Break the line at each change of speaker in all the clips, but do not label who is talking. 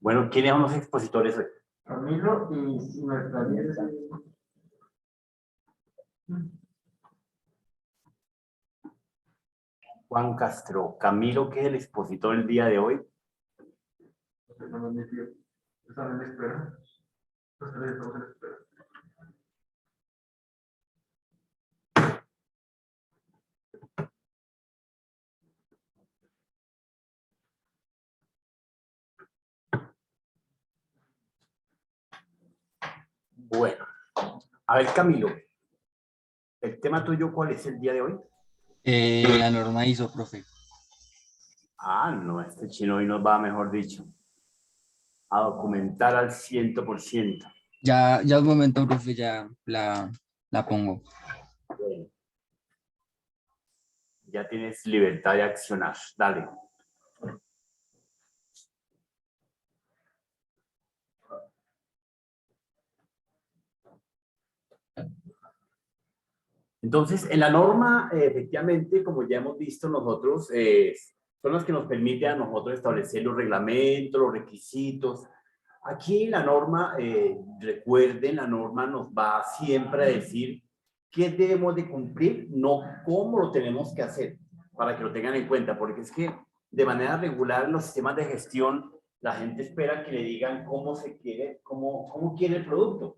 Bueno, ¿quiénes son los expositores hoy?
Camilo y nuestra nieta.
Juan Castro. Camilo, que es el expositor el día de hoy.
No me metió. Están en espera. Los tres estamos en espera.
Bueno, a ver, Camilo, ¿el tema tuyo cuál es el día de hoy?
La norma ISO, profe.
Ah, no, este chino hoy nos va, mejor dicho, a documentar al 100%.
Ya un momento, profe, ya la pongo.
Bueno, ya tienes libertad de accionar. Dale. Entonces, en la norma, efectivamente, como ya hemos visto nosotros, son las que nos permiten a nosotros establecer los reglamentos, los requisitos. Aquí la norma, recuerden, la norma nos va siempre a decir qué debemos de cumplir, no cómo lo tenemos que hacer, para que lo tengan en cuenta, porque es que de manera regular en los sistemas de gestión, la gente espera que le digan cómo se quiere, cómo quiere el producto.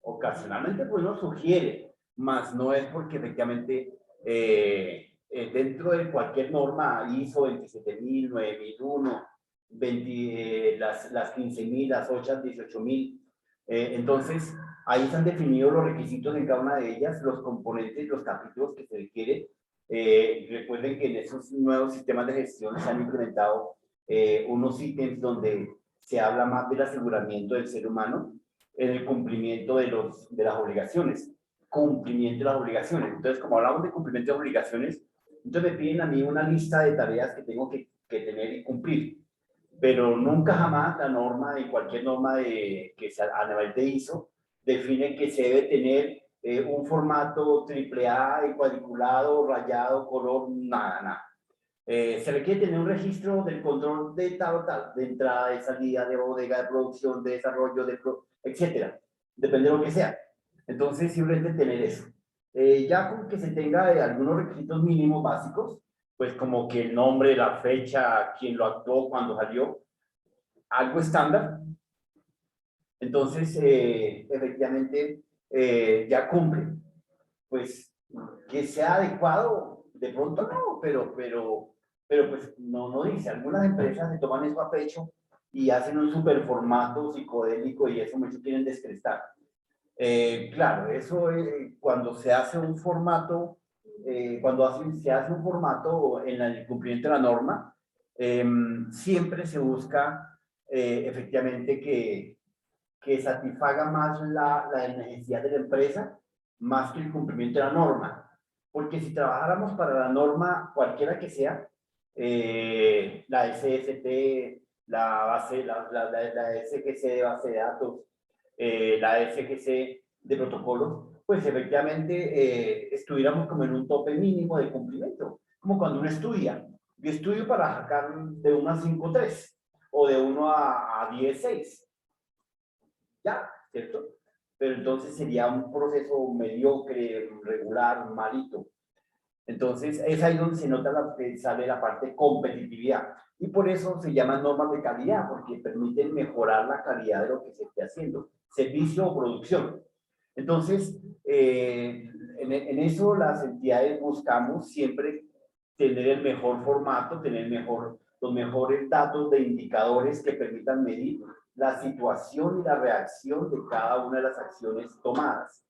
Ocasionalmente, pues nos sugiere, más no es porque efectivamente dentro de cualquier norma ISO 27000, 9001, 20, las 15.000, las 8, 18.000, entonces ahí están definidos los requisitos en cada una de ellas, los componentes, los capítulos que se requiere. Recuerden que en esos nuevos sistemas de gestión se han implementado unos ítems donde se habla más del aseguramiento del ser humano en el cumplimiento de las obligaciones. Cumplimiento de las obligaciones. Entonces, como hablamos de cumplimiento de obligaciones, entonces me piden a mí una lista de tareas que tengo que tener y cumplir. Pero nunca jamás la norma, de cualquier norma que sea a nivel de ISO, define que se debe tener un formato AAA, cuadriculado, rayado, color, nada. Se requiere tener un registro del control de tal o tal, de entrada, de salida, de bodega, de producción, de desarrollo, etcétera. Depende de lo que sea. Entonces, simplemente tener eso. Ya con que se tenga algunos requisitos mínimos básicos, pues como que el nombre, la fecha, quién lo actuó, cuándo salió, algo estándar. Entonces, efectivamente, ya cumple. Pues que sea adecuado, de pronto no, pero pues no dice. Algunas empresas se toman eso a pecho y hacen un super formato psicodélico y eso muchos quieren descrestar. Claro, eso cuando se hace un formato, se hace un formato en el cumplimiento de la norma, siempre se busca efectivamente que satisfaga más la necesidad de la empresa, más que el cumplimiento de la norma. Porque si trabajáramos para la norma, cualquiera que sea, la SST, la SGC de base de datos, la SGC de protocolos, pues efectivamente estuviéramos como en un tope mínimo de cumplimiento. Como cuando uno estudia. Yo estudio para sacar de 1 a 5.3 o de 1 a 10.6. Ya, ¿cierto? Pero entonces sería un proceso mediocre, regular, malito. Entonces, es ahí donde se nota sale la parte de competitividad. Y por eso se llaman normas de calidad, porque permiten mejorar la calidad de lo que se esté haciendo, servicio o producción. Entonces, en eso las entidades buscamos siempre tener el mejor formato, tener los mejores datos de indicadores que permitan medir la situación y la reacción de cada una de las acciones tomadas.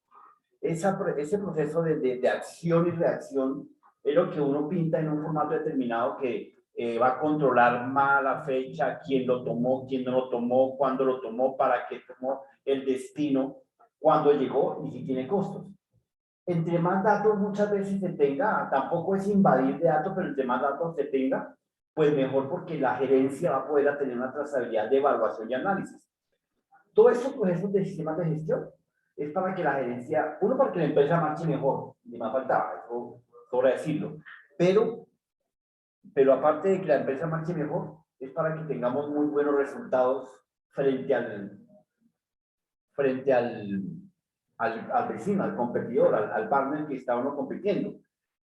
Ese proceso de acción y reacción es lo que uno pinta en un formato determinado que va a controlar más la fecha, quién lo tomó, quién no lo tomó, cuándo lo tomó, para qué tomó, el destino, cuándo llegó y si tiene costos. Entre más datos muchas veces se tenga, tampoco es invadir de datos, pero entre más datos se tenga, pues mejor, porque la gerencia va a poder tener una trazabilidad de evaluación y análisis. Todos estos procesos de sistemas de gestión es para que la gerencia, uno, para que la empresa marche mejor, ni más faltaba, eso sobra decirlo, pero aparte de que la empresa marche mejor, es para que tengamos muy buenos resultados frente al vecino, al competidor, al partner que está uno compitiendo.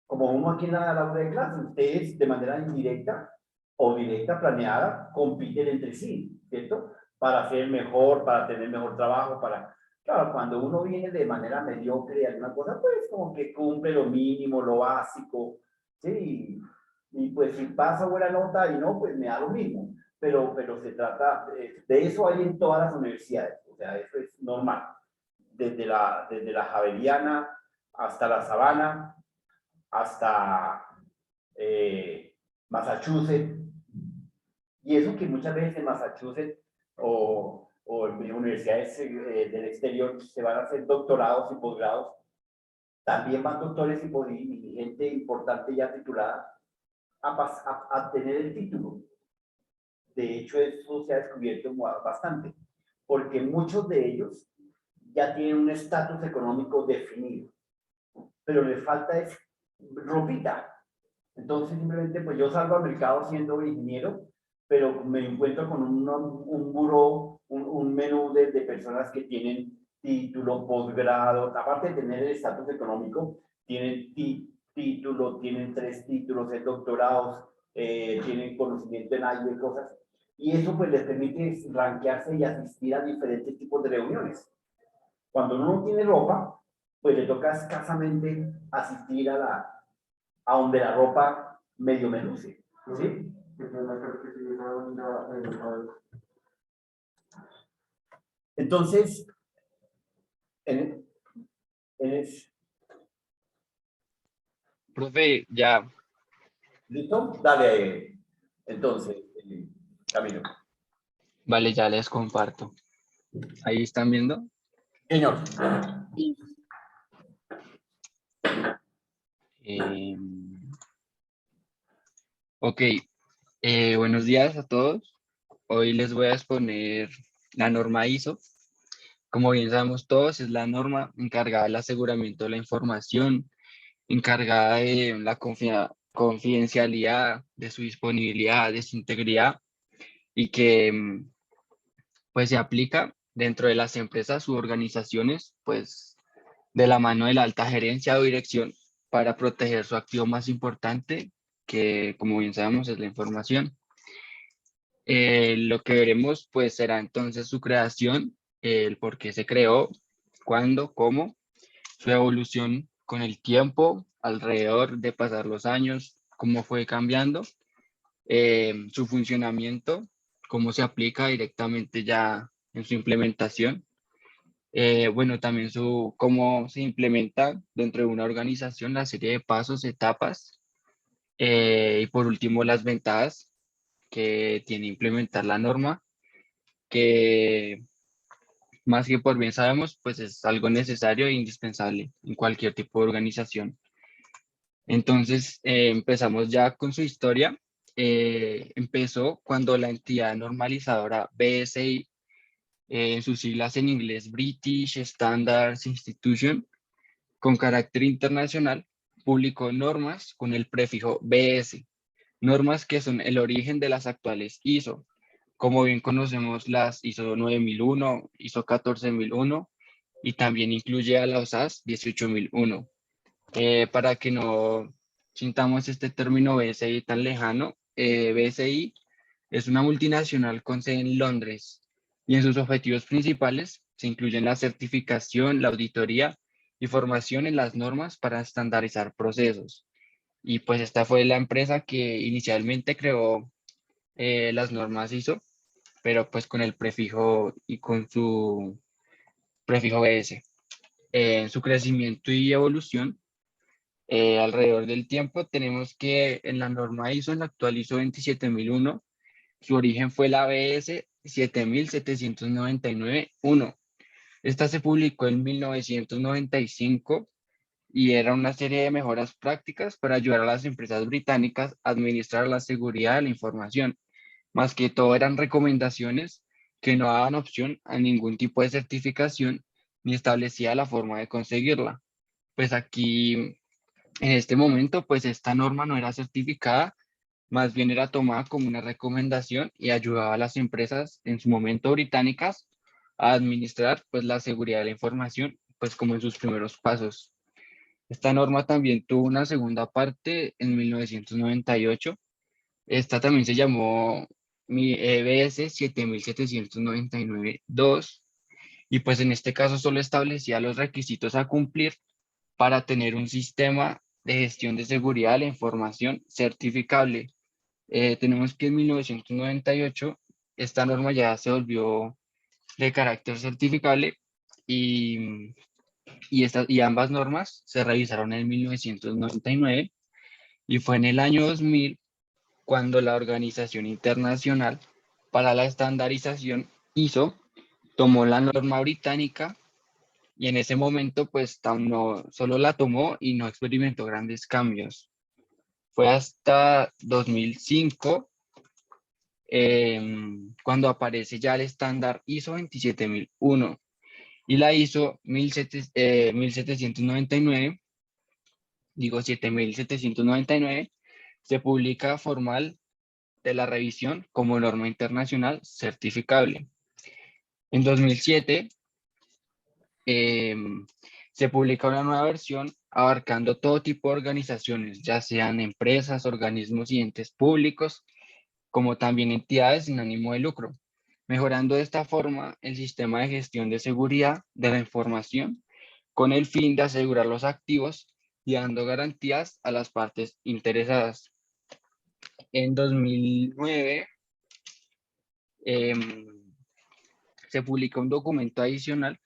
Como uno aquí en la aula de clase, ustedes de manera indirecta o directa, planeada, compiten entre sí, ¿cierto? Para ser mejor, para tener mejor trabajo, para... Claro, cuando uno viene de manera mediocre y alguna cosa, pues como que cumple lo mínimo, lo básico, ¿sí? Y pues si pasa buena nota y no, pues me da lo mismo. Pero se trata, de eso hay en todas las universidades, o sea, eso es normal. Desde la Javeriana hasta la Sabana, hasta Massachusetts, y eso que muchas veces en Massachusetts o en universidades del exterior se van a hacer doctorados y posgrados, también van doctores y gente importante ya titulada a tener el título. De hecho, eso se ha descubierto bastante, porque muchos de ellos ya tienen un estatus económico definido, pero les falta es ropita. Entonces, simplemente, pues yo salgo al mercado siendo ingeniero, pero me encuentro con un buró, un menú de personas que tienen título, posgrado, aparte de tener el estatus económico, tienen título, tienen 3 títulos, de doctorados, tienen conocimiento en algo de cosas, y eso pues les permite rankearse y asistir a diferentes tipos de reuniones. Cuando uno no tiene ropa, pues le toca escasamente asistir a donde la ropa medio me luce, ¿sí? Entonces, en, en
Profe, ya,
¿listo? Dale, entonces, Camilo.
vale, ya les comparto. Ahí están viendo.
Señor.
Eh, ok, buenos días a todos. Hoy les voy a exponer la norma ISO. Como bien sabemos todos, es la norma encargada del aseguramiento de la información, encargada de la confidencialidad, de su disponibilidad, de su integridad y que pues se aplica dentro de las empresas u organizaciones, pues de la mano de la alta gerencia o dirección para proteger su activo más importante, que como bien sabemos es la información. Lo que veremos pues será entonces su creación, el por qué se creó, cuándo, cómo, su evolución con el tiempo, alrededor de pasar los años, cómo fue cambiando, su funcionamiento, cómo se aplica directamente ya en su implementación. Bueno, también cómo se implementa dentro de una organización la serie de pasos, etapas, y por último las ventajas que tiene implementar la norma, que más que por bien sabemos, pues es algo necesario e indispensable en cualquier tipo de organización. Entonces, empezamos ya con su historia. Empezó cuando la entidad normalizadora BSI, en sus siglas en inglés British Standards Institution, con carácter internacional, publicó normas con el prefijo BS, normas que son el origen de las actuales ISO. Como bien conocemos las ISO 9001, ISO 14001 y también incluye a la OSAS 18001. Para que no sintamos este término BSI tan lejano, BSI es una multinacional con sede en Londres y en sus objetivos principales se incluyen la certificación, la auditoría y formación en las normas para estandarizar procesos. Y pues esta fue la empresa que inicialmente creó las normas ISO, pero pues con el prefijo y con su prefijo BS. En su crecimiento y evolución, alrededor del tiempo, tenemos que en la norma ISO, en la actual ISO 27001, su origen fue la ABS 7799-1. Esta se publicó en 1995 y era una serie de mejoras prácticas para ayudar a las empresas británicas a administrar la seguridad de la información. Más que todo eran recomendaciones que no daban opción a ningún tipo de certificación ni establecía la forma de conseguirla. Pues aquí, en este momento, pues esta norma no era certificada más bien era tomada como una recomendación y ayudaba a las empresas, en su momento británicas, a administrar pues la seguridad de la información, pues como en sus primeros pasos. Esta norma también tuvo una segunda parte en 1998. Esta también se llamó EBS 7799-2 y pues en este caso solo establecía los requisitos a cumplir para tener un sistema de gestión de seguridad de la información certificable. Tenemos que en 1998 esta norma ya se volvió de carácter certificable y, y ambas normas se revisaron en 1999 y fue en el año 2000 cuando la Organización Internacional para la Estandarización ISO tomó la norma británica y en ese momento pues no solo la tomó y no experimentó grandes cambios. Fue hasta 2005 cuando aparece ya el estándar ISO 27001 y la ISO 1799, digo 7799, se publica formal de la revisión como norma internacional certificable. En 2007 se publica una nueva versión abarcando todo tipo de organizaciones, ya sean empresas, organismos y entes públicos, como también entidades sin ánimo de lucro, mejorando de esta forma el sistema de gestión de seguridad de la información con el fin de asegurar los activos y dando garantías a las partes interesadas. En 2009 se publicó un documento adicional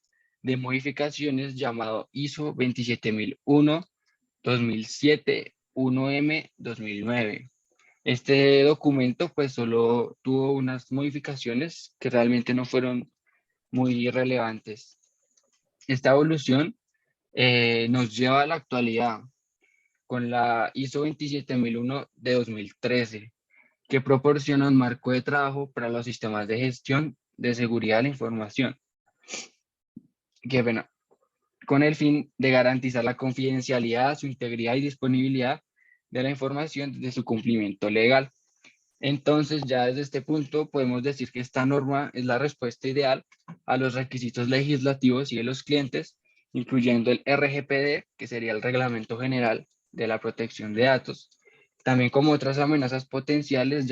de modificaciones llamado ISO 27001-2007 1M 2009. Este documento pues solo tuvo unas modificaciones que realmente no fueron muy relevantes. Esta evolución nos lleva a la actualidad con la ISO 27001 de 2013, que proporciona un marco de trabajo para los sistemas de gestión de seguridad de la información, que bueno, con el fin de garantizar la confidencialidad, su integridad y disponibilidad de la información desde su cumplimiento legal. Entonces, ya desde este punto podemos decir que esta norma es la respuesta ideal a los requisitos legislativos y de los clientes, incluyendo el RGPD, que sería el Reglamento General de la Protección de Datos, también como otras amenazas potenciales,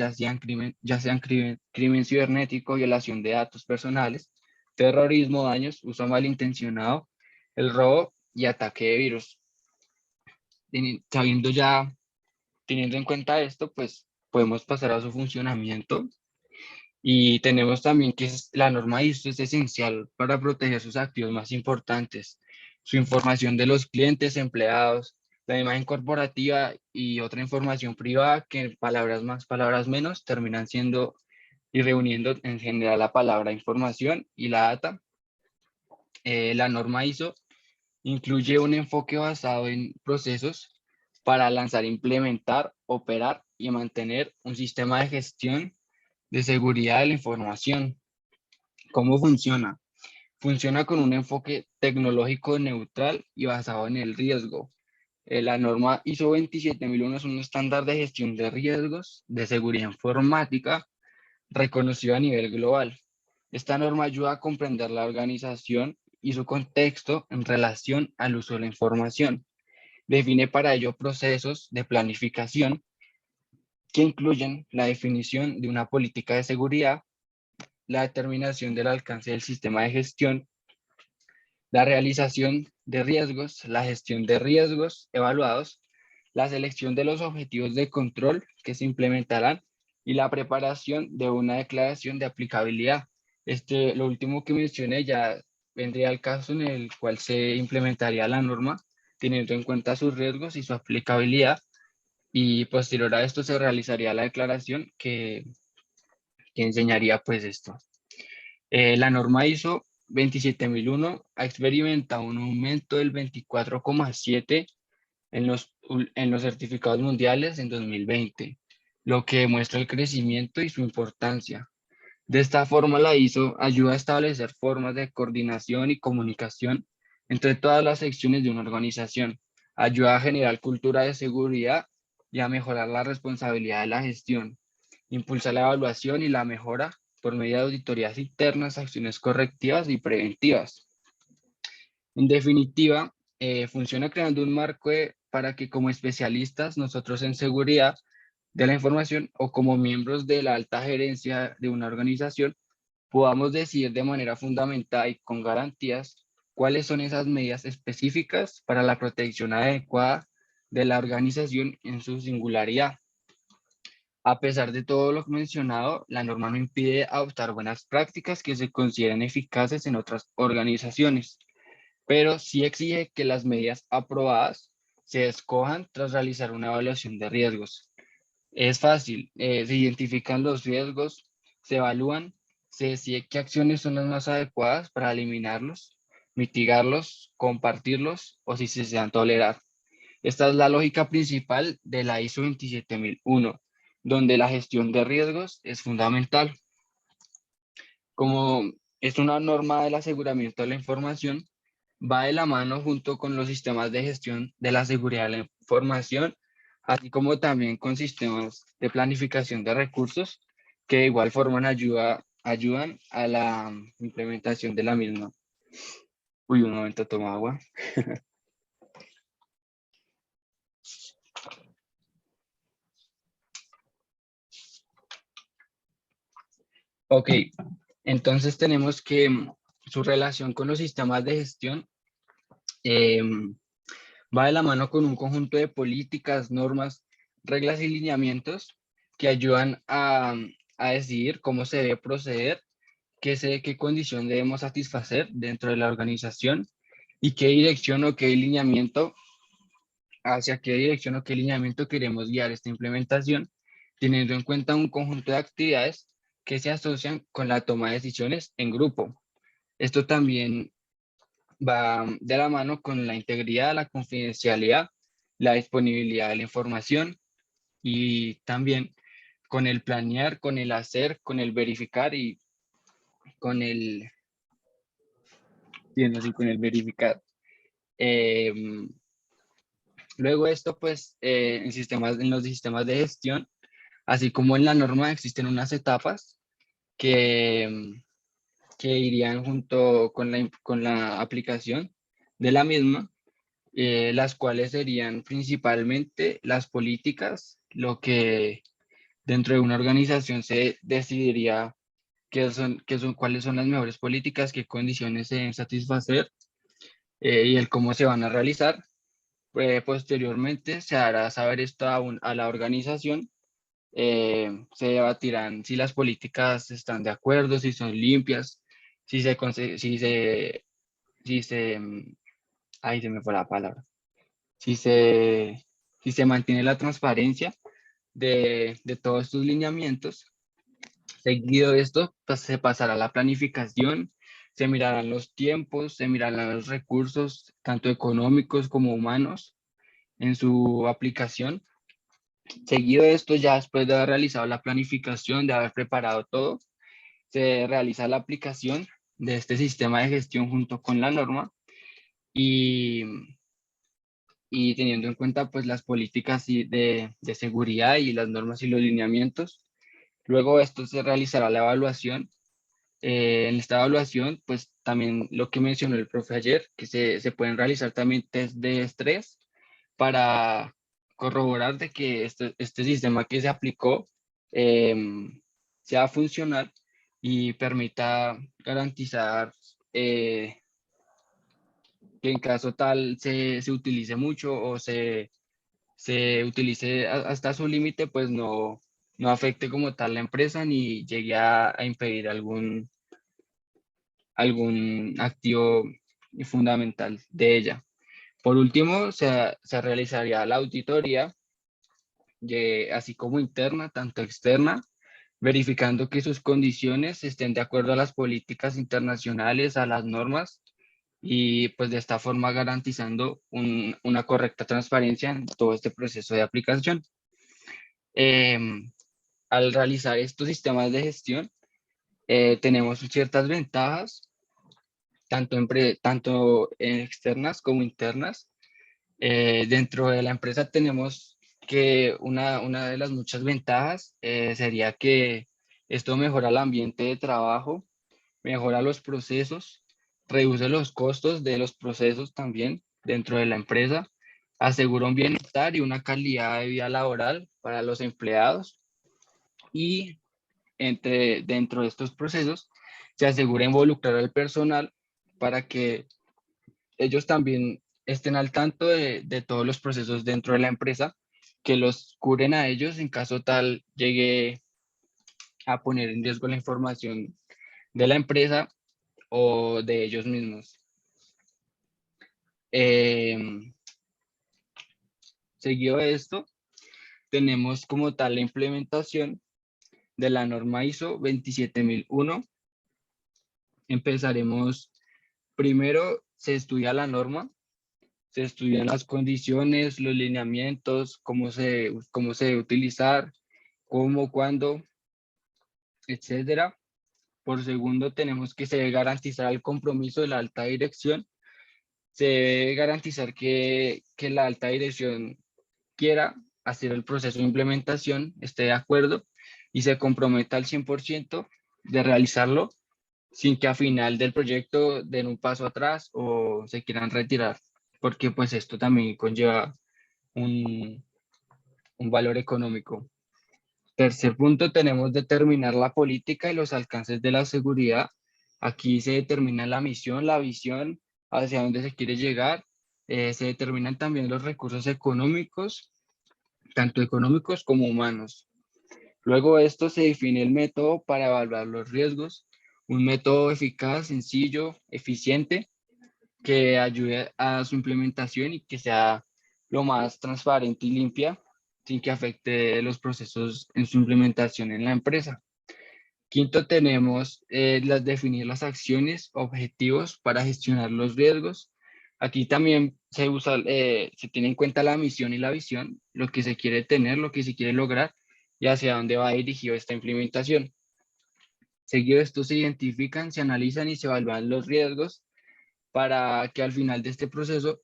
crimen cibernético, violación de datos personales, terrorismo, daños, uso malintencionado, el robo y ataque de virus. Sabiendo ya, teniendo en cuenta esto, pues podemos pasar a su funcionamiento y tenemos también que la norma ISO es esencial para proteger sus activos más importantes, su información de los clientes, empleados, la imagen corporativa y otra información privada que palabras más, palabras menos terminan siendo y reuniendo en general la palabra información y la data. La norma ISO incluye un enfoque basado en procesos para lanzar, implementar, operar y mantener un sistema de gestión de seguridad de la información. ¿Cómo funciona? Funciona con un enfoque tecnológico neutral y basado en el riesgo. La norma ISO 27001 es un estándar de gestión de riesgos de seguridad informática reconocido a nivel global. Esta norma ayuda a comprender la organización y su contexto en relación al uso de la información. Define para ello procesos de planificación que incluyen la definición de una política de seguridad, la determinación del alcance del sistema de gestión, la realización de riesgos, la gestión de riesgos evaluados, la selección de los objetivos de control que se implementarán y la preparación de una declaración de aplicabilidad. Lo último que mencioné ya vendría al caso en el cual se implementaría la norma teniendo en cuenta sus riesgos y su aplicabilidad y posterior a esto se realizaría la declaración que enseñaría pues esto. La norma ISO 27001 ha experimentado un aumento del 24,7 en los certificados mundiales en 2020, lo que demuestra el crecimiento y su importancia. De esta forma, la ISO ayuda a establecer formas de coordinación y comunicación entre todas las secciones de una organización, ayuda a generar cultura de seguridad y a mejorar la responsabilidad de la gestión. Impulsa la evaluación y la mejora por medio de auditorías internas, acciones correctivas y preventivas. En definitiva, funciona creando un marco para que como especialistas, nosotros en seguridad de la información o como miembros de la alta gerencia de una organización, podamos decidir de manera fundamental y con garantías cuáles son esas medidas específicas para la protección adecuada de la organización en su singularidad. A pesar de todo lo mencionado, la norma no impide adoptar buenas prácticas que se consideren eficaces en otras organizaciones, pero sí exige que las medidas aprobadas se escojan tras realizar una evaluación de riesgos. Es fácil, se identifican los riesgos, se evalúan, se decide qué acciones son las más adecuadas para eliminarlos, mitigarlos, compartirlos o si se desean tolerar. Esta es la lógica principal de la ISO 27001, donde la gestión de riesgos es fundamental. Como es una norma del aseguramiento de la información, va de la mano junto con los sistemas de gestión de la seguridad de la información, así como también con sistemas de planificación de recursos que de igual forma ayudan a la implementación de la misma. Uy, un momento, tomo agua. Ok, entonces tenemos que su relación con los sistemas de gestión va de la mano con un conjunto de políticas, normas, reglas y lineamientos que ayudan a decidir cómo se debe proceder, qué condición debemos satisfacer dentro de la organización y qué dirección o qué lineamiento, hacia qué dirección o qué lineamiento queremos guiar esta implementación, teniendo en cuenta un conjunto de actividades que se asocian con la toma de decisiones en grupo. Esto también va de la mano con la integridad, la confidencialidad, la disponibilidad de la información y también con el planear, con el hacer, con el verificar y con el, sí, con el verificar. Luego esto, pues, en los sistemas de gestión, así como en la norma, existen unas etapas que, que irían junto con la aplicación de la misma, las cuales serían principalmente las políticas, lo que dentro de una organización se decidiría cuáles son las mejores políticas, qué condiciones se deben satisfacer y el cómo se van a realizar. Posteriormente se hará saber esto a la organización, se debatirán si las políticas están de acuerdo, si son limpias, si se, conse- si se, ay, se me fue la palabra, si se, si se mantiene la transparencia de todos estos lineamientos. Seguido de esto, pues, se pasará a la planificación, se mirarán los tiempos, se mirarán los recursos, tanto económicos como humanos, en su aplicación. Seguido de esto, ya después de haber realizado la planificación, de haber preparado todo, se realiza la aplicación de este sistema de gestión junto con la norma y, y teniendo en cuenta pues las políticas de seguridad y las normas y los lineamientos. Luego de esto se realizará la evaluación. En esta evaluación, pues también lo que mencionó el profe ayer, que se pueden realizar también test de estrés para corroborar de que este sistema que se aplicó sea funcional y permita garantizar que en caso tal se utilice mucho o se utilice hasta su límite, pues no afecte como tal la empresa ni llegue a impedir algún activo fundamental de ella. Por último, se realizaría la auditoría, así como interna, tanto externa, verificando que sus condiciones estén de acuerdo a las políticas internacionales, a las normas, y pues de esta forma garantizando una correcta transparencia en todo este proceso de aplicación. Em, Al realizar estos sistemas de gestión, tenemos ciertas ventajas, tanto externas como internas. Dentro de la empresa tenemos que una de las muchas ventajas sería que esto mejora el ambiente de trabajo, mejora los procesos, reduce los costos de los procesos también dentro de la empresa, asegura un bienestar y una calidad de vida laboral para los empleados y dentro de estos procesos se asegura involucrar al personal para que ellos también estén al tanto de todos los procesos dentro de la empresa, que los curen a ellos en caso tal llegue a poner en riesgo la información de la empresa o de ellos mismos. Seguido de esto, tenemos como tal la implementación de la norma ISO 27001. Empezaremos, primero se estudia la norma, se estudian las condiciones, los lineamientos, cómo se debe utilizar, cómo, cuándo, etcétera. Por segundo, tenemos que se debe garantizar el compromiso de la alta dirección. Se debe garantizar que la alta dirección quiera hacer el proceso de implementación, esté de acuerdo y se comprometa al 100% de realizarlo sin que a final del proyecto den un paso atrás o se quieran retirar, porque pues esto también conlleva un, un valor económico. Tercer punto, tenemos determinar la política y los alcances de la seguridad. Aquí se determina la misión, la visión, hacia dónde se quiere llegar. Se determinan también los recursos económicos, tanto económicos como humanos. Luego de esto se define el método para evaluar los riesgos, un método eficaz, sencillo, eficiente, que ayude a su implementación y que sea lo más transparente y limpia, sin que afecte los procesos en su implementación en la empresa. Quinto, tenemos definir las acciones, objetivos para gestionar los riesgos. Aquí también se tiene en cuenta la misión y la visión, lo que se quiere tener, lo que se quiere lograr y hacia dónde va dirigido esta implementación. Seguido de esto se identifican, se analizan y se evalúan los riesgos para que al final de este proceso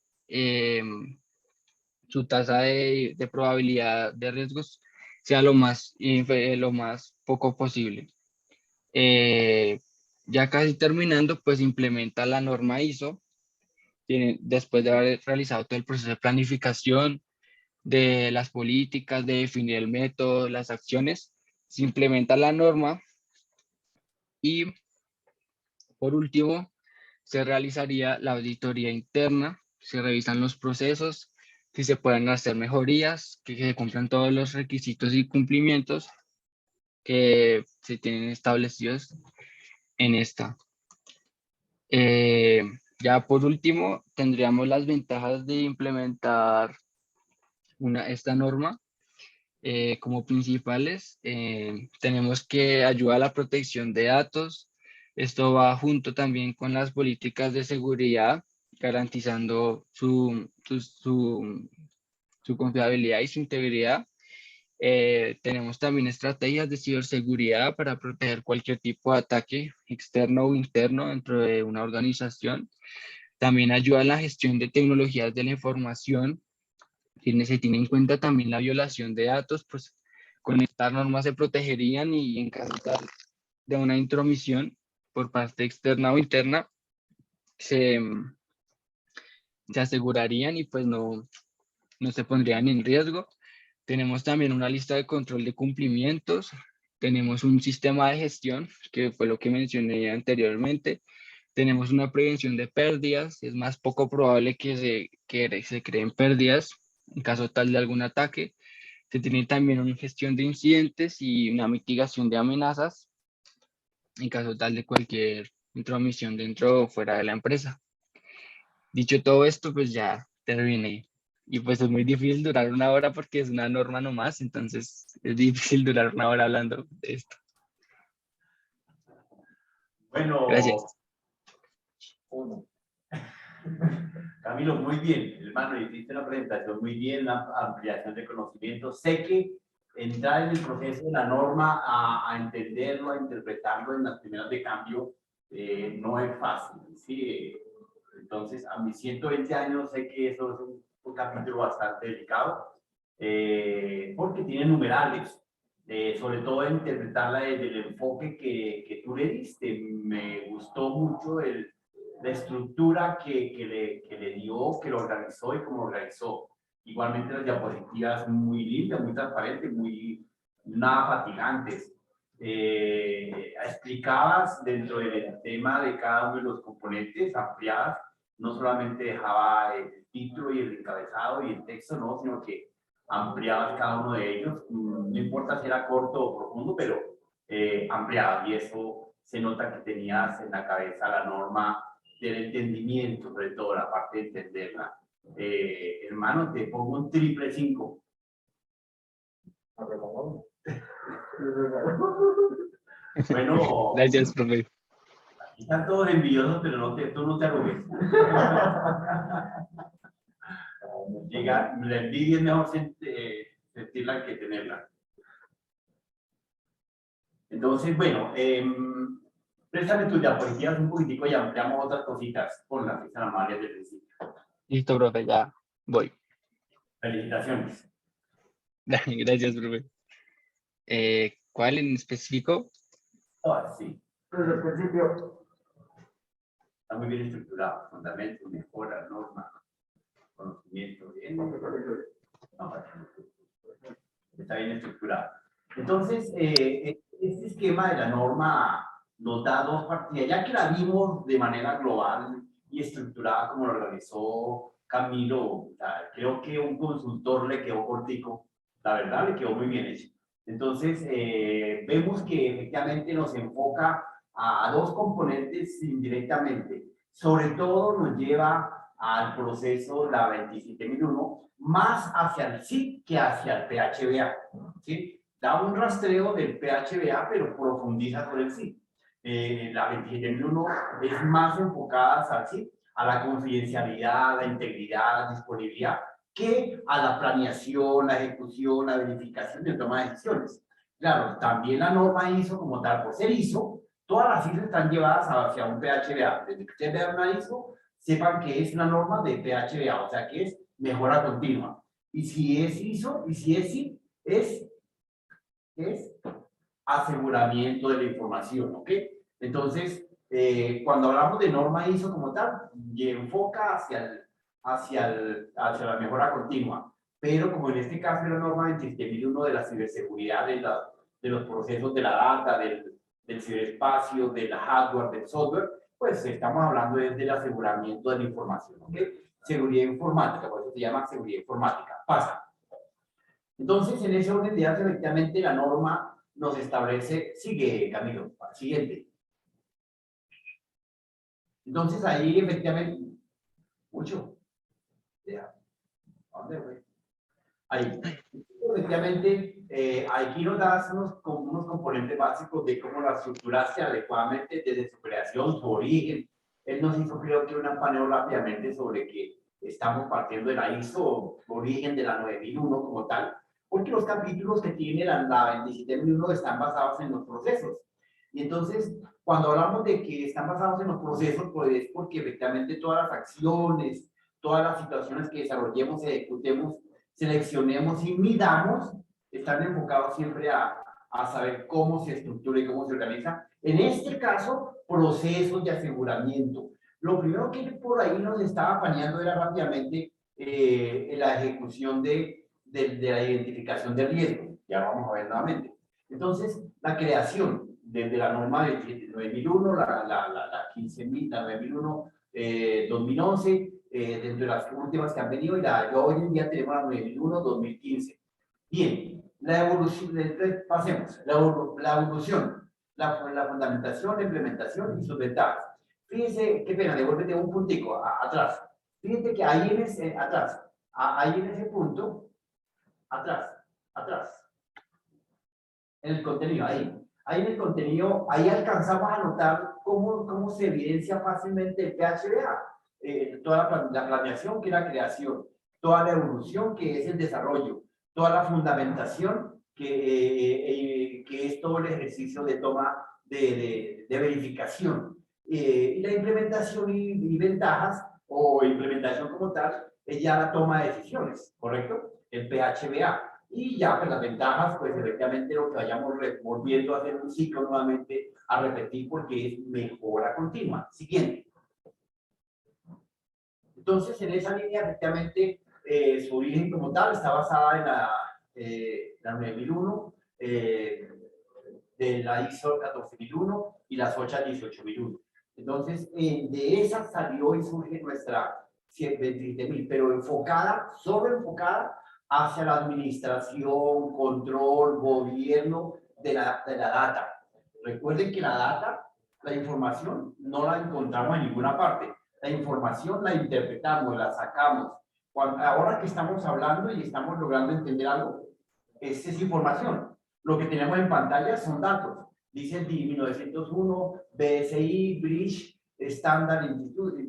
su tasa de probabilidad de riesgos sea lo más poco posible. Eh, ya casi terminando, pues implementa la norma ISO, después de haber realizado todo el proceso de planificación, de las políticas, de definir el método, las acciones, se implementa la norma y por último se realizaría la auditoría interna, se revisan los procesos, si se pueden hacer mejorías, que se cumplan todos los requisitos y cumplimientos que se tienen establecidos en esta. Eh, ya por último, tendríamos las ventajas de implementar esta norma como principales. Tenemos que ayuda a la protección de datos. Esto va junto también con las políticas de seguridad, garantizando su confiabilidad y su integridad. Tenemos también estrategias de ciberseguridad para proteger cualquier tipo de ataque externo o interno dentro de una organización. También ayuda en la gestión de tecnologías de la información. Se tiene en cuenta también la violación de datos, pues con estas normas se protegerían y en caso tal de una intromisión por parte externa o interna, se, se asegurarían y pues no se pondrían en riesgo. Tenemos también una lista de control de cumplimientos, tenemos un sistema de gestión, que fue lo que mencioné anteriormente, tenemos una prevención de pérdidas, es más poco probable que se creen pérdidas en caso tal de algún ataque. Se tiene también una gestión de incidentes y una mitigación de amenazas en caso tal de cualquier intromisión dentro o fuera de la empresa. Dicho todo esto, pues ya terminé. Y pues es muy difícil durar una hora porque es una norma nomás, entonces es difícil durar una hora hablando de esto.
Bueno,
Gracias.
Camilo, muy bien, hermano, hiciste una presentación muy bien, una ampliación de conocimientos. Sé que entrar en el proceso de la norma a entenderlo, a interpretarlo en las primeras de cambio, no es fácil, ¿sí? Entonces, a mis 120 años sé que eso es un capítulo bastante delicado. porque tiene numerales, sobre todo interpretarla desde el enfoque que tú le diste. Me gustó mucho la estructura que le dio, que lo organizó y cómo lo organizó. Igualmente las diapositivas muy lindas, muy transparentes, muy nada fatigantes. Explicabas dentro del tema de cada uno de los componentes ampliadas, no solamente dejaba el título y el encabezado y el texto, no, sino que ampliabas cada uno de ellos, no importa si era corto o profundo, pero ampliabas, y eso se nota que tenías en la cabeza la norma del entendimiento, sobre todo la parte de entenderla. Hermano, te pongo un triple 5. Bueno,
Gracias, profe.
están todos envidiosos, pero no tú no te arrugues. Llega, la envidia es mejor sentirla que tenerla. Entonces, bueno, préstame tus diapositivas un poquitico y ampliamos otras cositas con las que están amables del principio.
Listo, profe, ya voy.
Felicitaciones.
Gracias, profe. ¿Cuál en específico?
Ahora sí,
Desde el principio.
está muy bien estructurado. Fundamentos, mejora, norma, conocimiento, bien. No, está bien estructurado. Entonces, este esquema de la norma nos da dos partidas, ya que la vimos de manera global y estructurada como lo organizó Camilo. O sea, creo que un consultor le quedó cortico, la verdad le quedó muy bien hecho. Entonces, vemos que efectivamente nos enfoca a dos componentes indirectamente. Sobre todo nos lleva al proceso, la 27001, más hacia el SIP que hacia el PHBA. ¿Sí? Da un rastreo del PHBA, pero profundiza sobre el SIP. La 27001 es más enfocada al SIP, a la confidencialidad, la integridad, la disponibilidad, que a la planeación, la ejecución, la verificación de toma de decisiones. Claro, también la norma ISO como tal, por ser ISO, todas las ISO están llevadas hacia un PHBA. Desde que ustedes vean una ISO, sepan que es una norma de PHBA, o sea que es mejora continua. Y si es ISO, y si es SIP, es aseguramiento de la información, ¿ok? Entonces, cuando hablamos de norma ISO como tal, enfoca hacia la mejora continua. Pero como en este caso es la norma 27001 de la ciberseguridad de los procesos de la data, del ciberespacio, del hardware, del software, pues estamos hablando del aseguramiento de la información, ¿ok? Seguridad informática, por eso se llama seguridad informática. Pasa. Entonces, en ese orden de ideas, efectivamente, la norma nos establece, sigue, Camilo, siguiente. Entonces, ahí, efectivamente, mucho. Ya. ¿Dónde voy? Ahí. Efectivamente, aquí nos das unos componentes básicos de cómo la estructuraste adecuadamente desde su creación, su origen. Él nos hizo, creo que, un paneo rápidamente sobre que estamos partiendo de la ISO, origen de la 9001 como tal, porque los capítulos que tiene la 27001 están basados en los procesos. Y entonces, cuando hablamos de que están basados en los procesos, pues es porque efectivamente todas las acciones, todas las situaciones que desarrollemos, ejecutemos, seleccionemos y midamos, están enfocados siempre a saber cómo se estructura y cómo se organiza. En este caso, procesos de aseguramiento. Lo primero que por ahí nos estaba planeando era rápidamente la ejecución de la identificación de riesgo. Ya vamos a ver nuevamente. Entonces, la creación desde la norma de 9001, la 15.000, la 9001, 2011, dentro de las últimas que han venido, y hoy en día tenemos la 9001, 2015. Bien, la evolución, pasemos, la evolución, la fundamentación, la implementación y sus ventajas. Fíjense, qué pena, devuélvete un puntico atrás. Fíjense que ahí en ese, atrás, ahí en ese punto, atrás, en el contenido, ahí en el contenido, ahí alcanzamos a notar cómo se evidencia fácilmente el PHBA. Toda la planeación, que es la creación, toda la evolución, que es el desarrollo, toda la fundamentación, que es todo el ejercicio de toma de verificación, y la implementación y ventajas, o implementación como tal, es ya la toma de decisiones, ¿correcto? el PHBA. Y ya, pues las ventajas, pues efectivamente lo que vayamos volviendo a hacer un ciclo nuevamente a repetir porque es mejora continua. Siguiente. Entonces, en esa línea, efectivamente, su origen como tal está basada en la 9001, de la ISO 14001 y las OCHA 18001. Entonces, de esa salió y surge nuestra 127.000, pero enfocada, solo enfocada hacia la administración, control, gobierno de la data. Recuerden que la data, la información, no la encontramos en ninguna parte. La información la interpretamos, la sacamos. Ahora que estamos hablando y estamos logrando entender algo, esa es información. Lo que tenemos en pantalla son datos. Dice el DI 1901, BSI, British Standard Institute,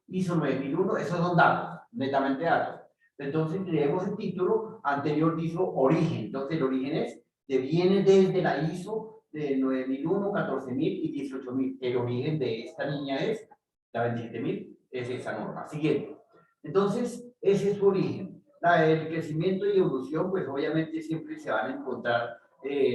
ISO 9001, esos son datos, netamente datos. Entonces leemos el título, anterior dice origen. Entonces el origen viene desde la ISO de 9001, 14.000 y 18.000. El origen de esta niña es la 27.000, es esa norma. Siguiente. Entonces, ese es su origen. El crecimiento y evolución, pues obviamente siempre se van a encontrar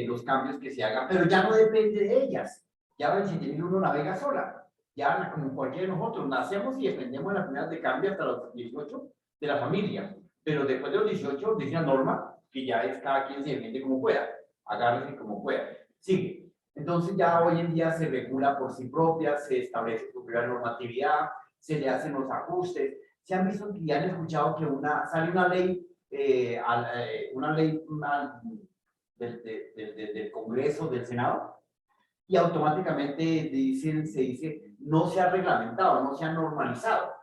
los cambios que se hagan, pero ya no depende de ellas. Ya 27.001 navega sola. Ya como cualquiera de nosotros, nacemos y dependemos de las primeras de cambio hasta los 18 de la familia. Pero después de los 18 dice la norma que ya es cada quien se defiende como pueda. Agárrese como pueda. Sigue. Entonces ya hoy en día se regula por sí propia, se establece su propia normatividad, se le hacen los ajustes. Se han visto y han escuchado que sale una ley, del Congreso, del Senado, y automáticamente se dice, no se ha reglamentado, no se ha normalizado.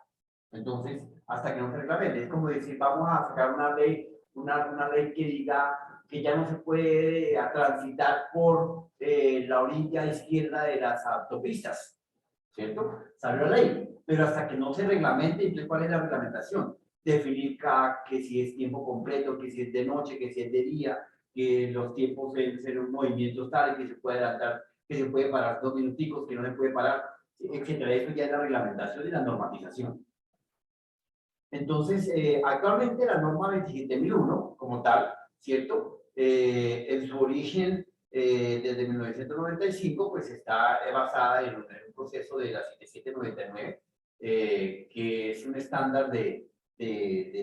Entonces, hasta que no se reglamente, es como decir, vamos a sacar una ley, una ley que diga que ya no se puede transitar por la orilla izquierda de las autopistas, ¿cierto? Salió la ley, pero hasta que no se reglamente, entonces, ¿cuál es la reglamentación? Definir que si es tiempo completo, que si es de noche, que si es de día, que los tiempos deben ser un movimiento tal, que se puede adelantar, que se puede parar 2 minuticos, que no se puede parar, etcétera. Eso ya es la reglamentación y la normatización. Entonces, actualmente la norma 27.001, como tal, ¿cierto? En su origen, desde 1995, pues está basada en un proceso de la 7799, que es un estándar de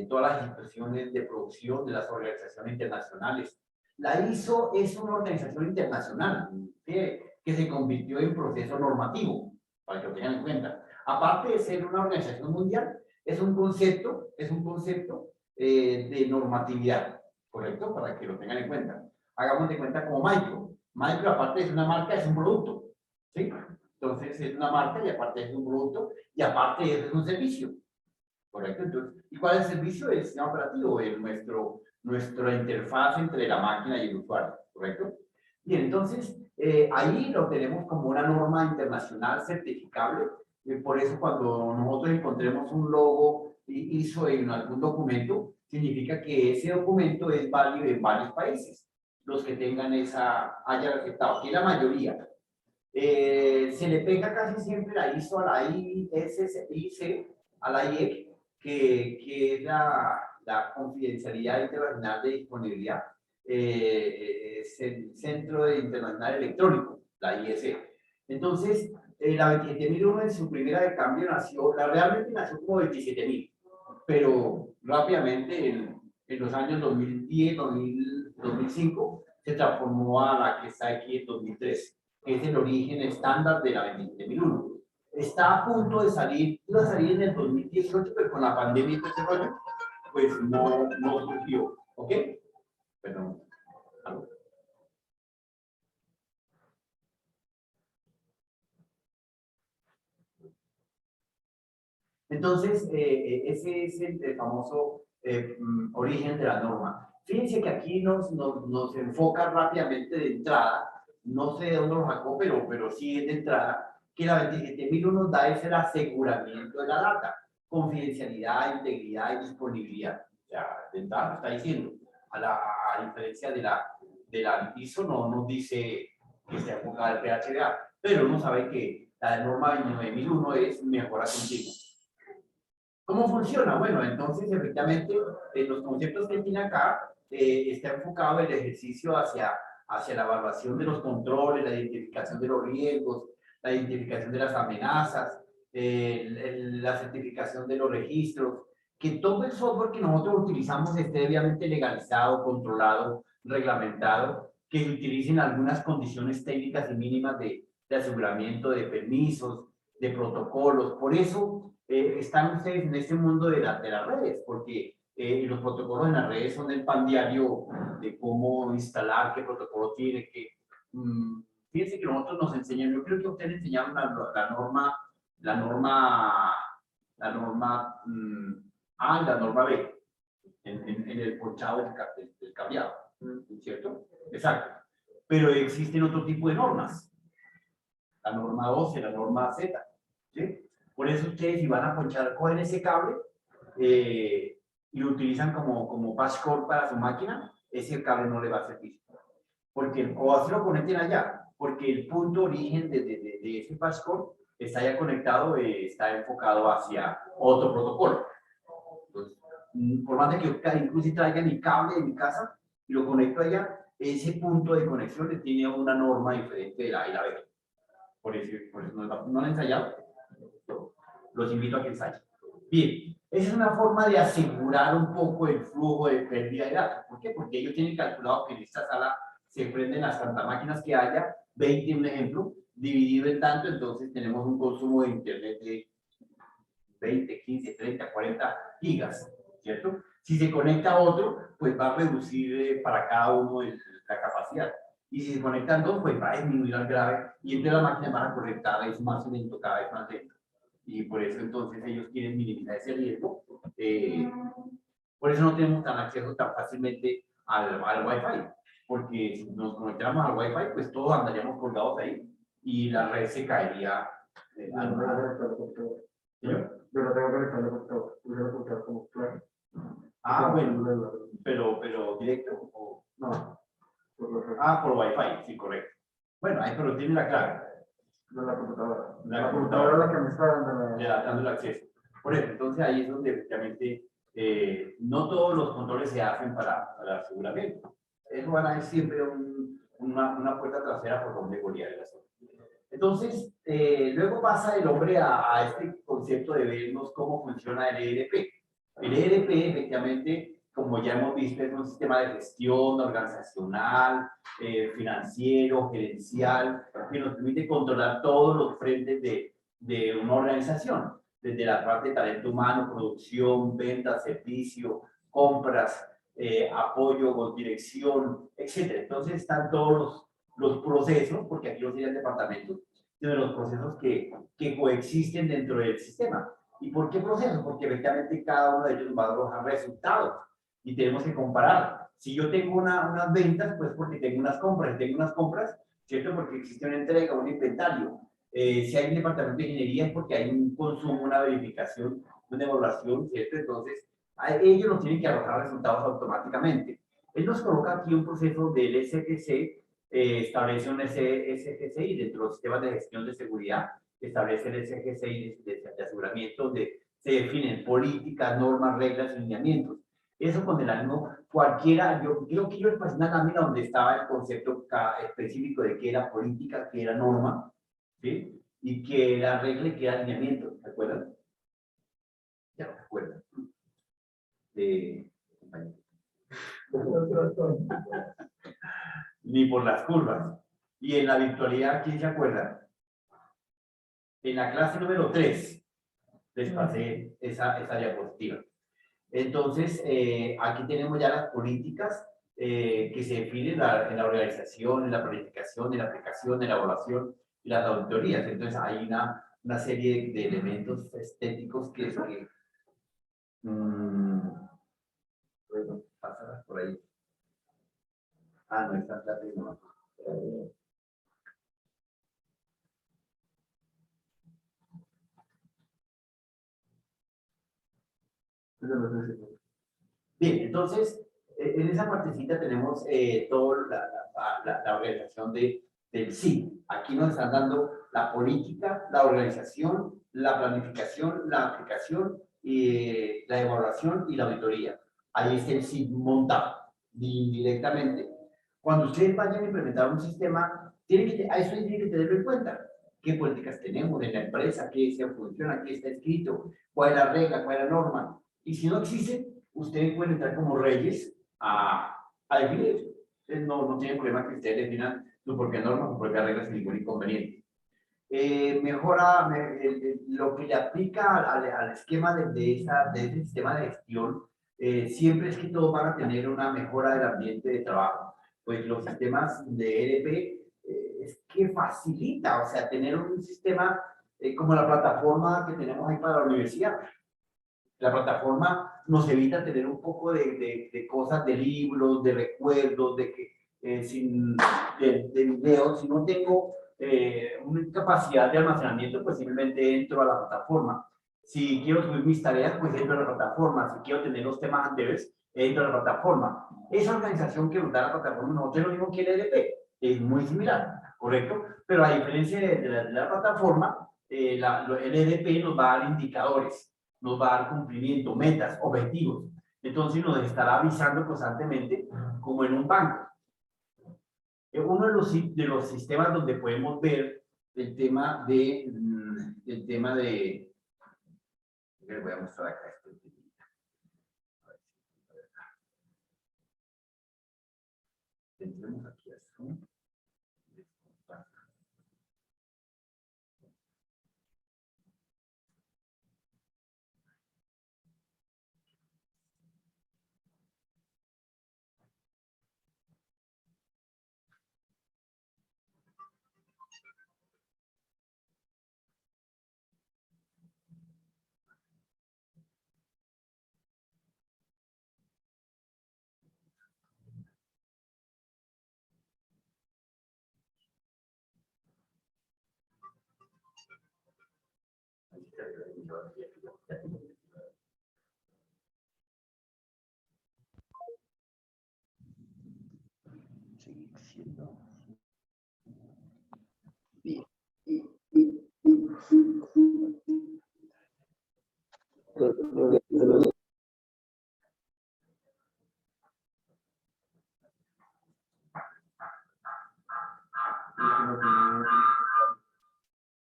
todas las instituciones de producción de las organizaciones internacionales. La ISO es una organización internacional que se convirtió en proceso normativo, para que lo tengan en cuenta. Aparte de ser una organización mundial, es un concepto de normatividad, ¿correcto? Para que lo tengan en cuenta. Hagamos de cuenta como Micro. Micro, aparte de ser una marca, es un producto, ¿sí? Entonces, es una marca y aparte es un producto y aparte es un servicio, ¿correcto? Entonces, ¿y cuál es el servicio? El sistema operativo, nuestra interfaz entre la máquina y el usuario, ¿correcto? Bien, entonces, ahí lo tenemos como una norma internacional certificable. Por eso cuando nosotros encontremos un logo ISO en algún documento, significa que ese documento es válido en varios países, los que tengan hayan aceptado, que la mayoría. Se le pega casi siempre la ISO a la IEC, a la IEC, que es la Confidencialidad Internacional de Disponibilidad, es el Centro Internacional Electrónico, la IEC. Entonces, la 27.001 en su primera de cambio realmente nació como 27.000, pero rápidamente en los años 2010, 2005, se transformó a la que está aquí en 2003, que es el origen estándar de la 27.001. Está a punto de salir, iba a salir en el 2018, pero con la pandemia y todo ese rollo, pues no surgió, ¿ok? Perdón. Entonces, ese es el famoso origen de la norma. Fíjense que aquí nos enfoca rápidamente de entrada, no sé de dónde lo sacó, pero sí es de entrada, que la 27.001 nos da ese aseguramiento de la data, confidencialidad, integridad y disponibilidad. O sea, de entrada nos está diciendo, a diferencia de la ISO, no nos dice que esté enfocada al PHDA, pero uno sabe que la norma 29.001 es mejora continua. ¿Cómo funciona? Bueno, entonces, efectivamente, los conceptos que tiene acá está enfocado el ejercicio hacia la evaluación de los controles, la identificación de los riesgos, la identificación de las amenazas, la certificación de los registros, que todo el software que nosotros utilizamos esté debidamente legalizado, controlado, reglamentado, que utilicen algunas condiciones técnicas y mínimas de aseguramiento, de permisos, de protocolos. Por eso están ustedes en este mundo de las redes, porque los protocolos en las redes son el pan diario de cómo instalar, qué protocolo tiene, que fíjense que nosotros nos enseñan, yo creo que ustedes enseñaron la norma A y la norma B en el ponchado del cableado, ¿cierto? Exacto. Pero existen otro tipo de normas, la norma 12, la norma Z, ¿sí? Por eso ustedes si van a ponchar, cogen ese cable y lo utilizan como passcode para su máquina, ese cable no le va a servir. Porque, o así lo conecten allá, porque el punto origen de ese passcode está ya conectado, está enfocado hacia otro protocolo. Entonces, por más de que yo incluso traiga mi cable de mi casa y lo conecto allá, ese punto de conexión le tiene una norma diferente de la A y la B. Por eso no han ensayado. Los invito a que ensayen. Bien, esa es una forma de asegurar un poco el flujo de pérdida de datos. ¿Por qué? Porque ellos tienen calculado que en esta sala se prenden las tantas máquinas que haya, 20 un ejemplo, dividido en tanto, entonces tenemos un consumo de internet de 20, 15, 30, 40 gigas, ¿cierto? Si se conecta otro, pues va a reducir para cada uno la capacidad. Y si se conectan dos, pues va a disminuir al grave y entonces la máquina va a correr cada vez más lento, cada vez más lento. Y por eso entonces ellos quieren minimizar ese riesgo. Por eso no tenemos tan acceso tan fácilmente al Wi-Fi, porque si nos conectáramos al Wi-Fi, pues todos andaríamos colgados ahí y la red se caería.
Yo no tengo que conectarlo con todo. Yo lo conectar como claro.
Ah, bueno, pero directo o
no.
Por Wi-Fi, sí, correcto. Bueno, ahí pero tiene la clave.
De la computadora.
La computadora
es la que me está
dando el acceso. Por eso, entonces ahí es donde efectivamente no todos los controles se hacen para aseguramiento. Eso van a ser siempre una puerta trasera por donde golear el asunto. Entonces, luego pasa el hombre a este concepto de vernos cómo funciona el ERP. El ERP, efectivamente, como ya hemos visto, es un sistema de gestión organizacional, financiero, gerencial, que nos permite controlar todos los frentes de una organización, desde la parte de talento humano, producción, venta, servicio, compras, apoyo, dirección, etc. Entonces están todos los procesos, porque aquí no serían departamentos, sino los procesos que coexisten dentro del sistema. ¿Y por qué procesos? Porque efectivamente cada uno de ellos va a arrojar resultados y tenemos que comparar. Si yo tengo unas ventas, pues porque tengo unas compras, ¿cierto? Porque existe una entrega, un inventario. Si hay un departamento de ingeniería es porque hay un consumo, una verificación, una evaluación, ¿cierto? Entonces, ellos nos tienen que arrojar resultados automáticamente. Él nos coloca aquí un proceso del SGC, establece un SGCI dentro de los sistemas de gestión de seguridad, establece el SGCI de aseguramiento, donde se definen políticas, normas, reglas y lineamientos. Eso con el ánimo, cualquiera, yo creo que yo les pasé una lámina donde estaba el concepto específico de qué era política, qué era norma, ¿sí? Y qué era regla y qué era lineamiento, ¿se acuerdan? Ya no se acuerdan. Ni por las curvas. Y en la virtualidad, ¿quién se acuerda? En la clase número 3 les pasé esa diapositiva. Entonces, aquí tenemos ya las políticas que se definen en la organización, en la planificación, en la aplicación, en la evaluación y las auditorías. Entonces, hay una serie de elementos estéticos que es que... bueno, pásalas por ahí. Ah, no, esta clase no. Bien, entonces, en esa partecita tenemos toda la organización del SIG. Aquí nos están dando la política, la organización, la planificación, la aplicación la evaluación y la auditoría. Ahí está el SID montado directamente. Cuando ustedes vayan a implementar un sistema, a eso tienen que tenerlo en cuenta. ¿Qué políticas tenemos en la empresa? ¿Qué se funciona? ¿Qué está escrito? ¿Cuál es la regla? ¿Cuál es la norma? Y si no existe, ustedes pueden entrar como reyes a definir eso. Entonces, no tienen problema que ustedes definan su propia norma, su propia regla sin ningún inconveniente. Mejora lo que le aplica al esquema de este sistema de gestión, siempre es que todos van a tener una mejora del ambiente de trabajo. Pues los sistemas de ERP es que facilita, o sea, tener un sistema como la plataforma que tenemos ahí para la universidad. La plataforma nos evita tener un poco de cosas, de libros, de recuerdos, de que de videos. Si no tengo una capacidad de almacenamiento, pues simplemente entro a la plataforma. Si quiero subir mis tareas, pues entro a la plataforma. Si quiero tener los temas anteriores, entro a la plataforma. Esa organización que nos da la plataforma no es lo mismo que el EDP, es muy similar, ¿correcto? Pero a diferencia de la plataforma, el EDP nos va a dar indicadores, nos va a dar cumplimiento, metas, objetivos. Entonces nos estará avisando constantemente como en un banco. Uno de los sistemas donde podemos ver el tema de, les voy a mostrar acá este. Entremos aquí a Zoom.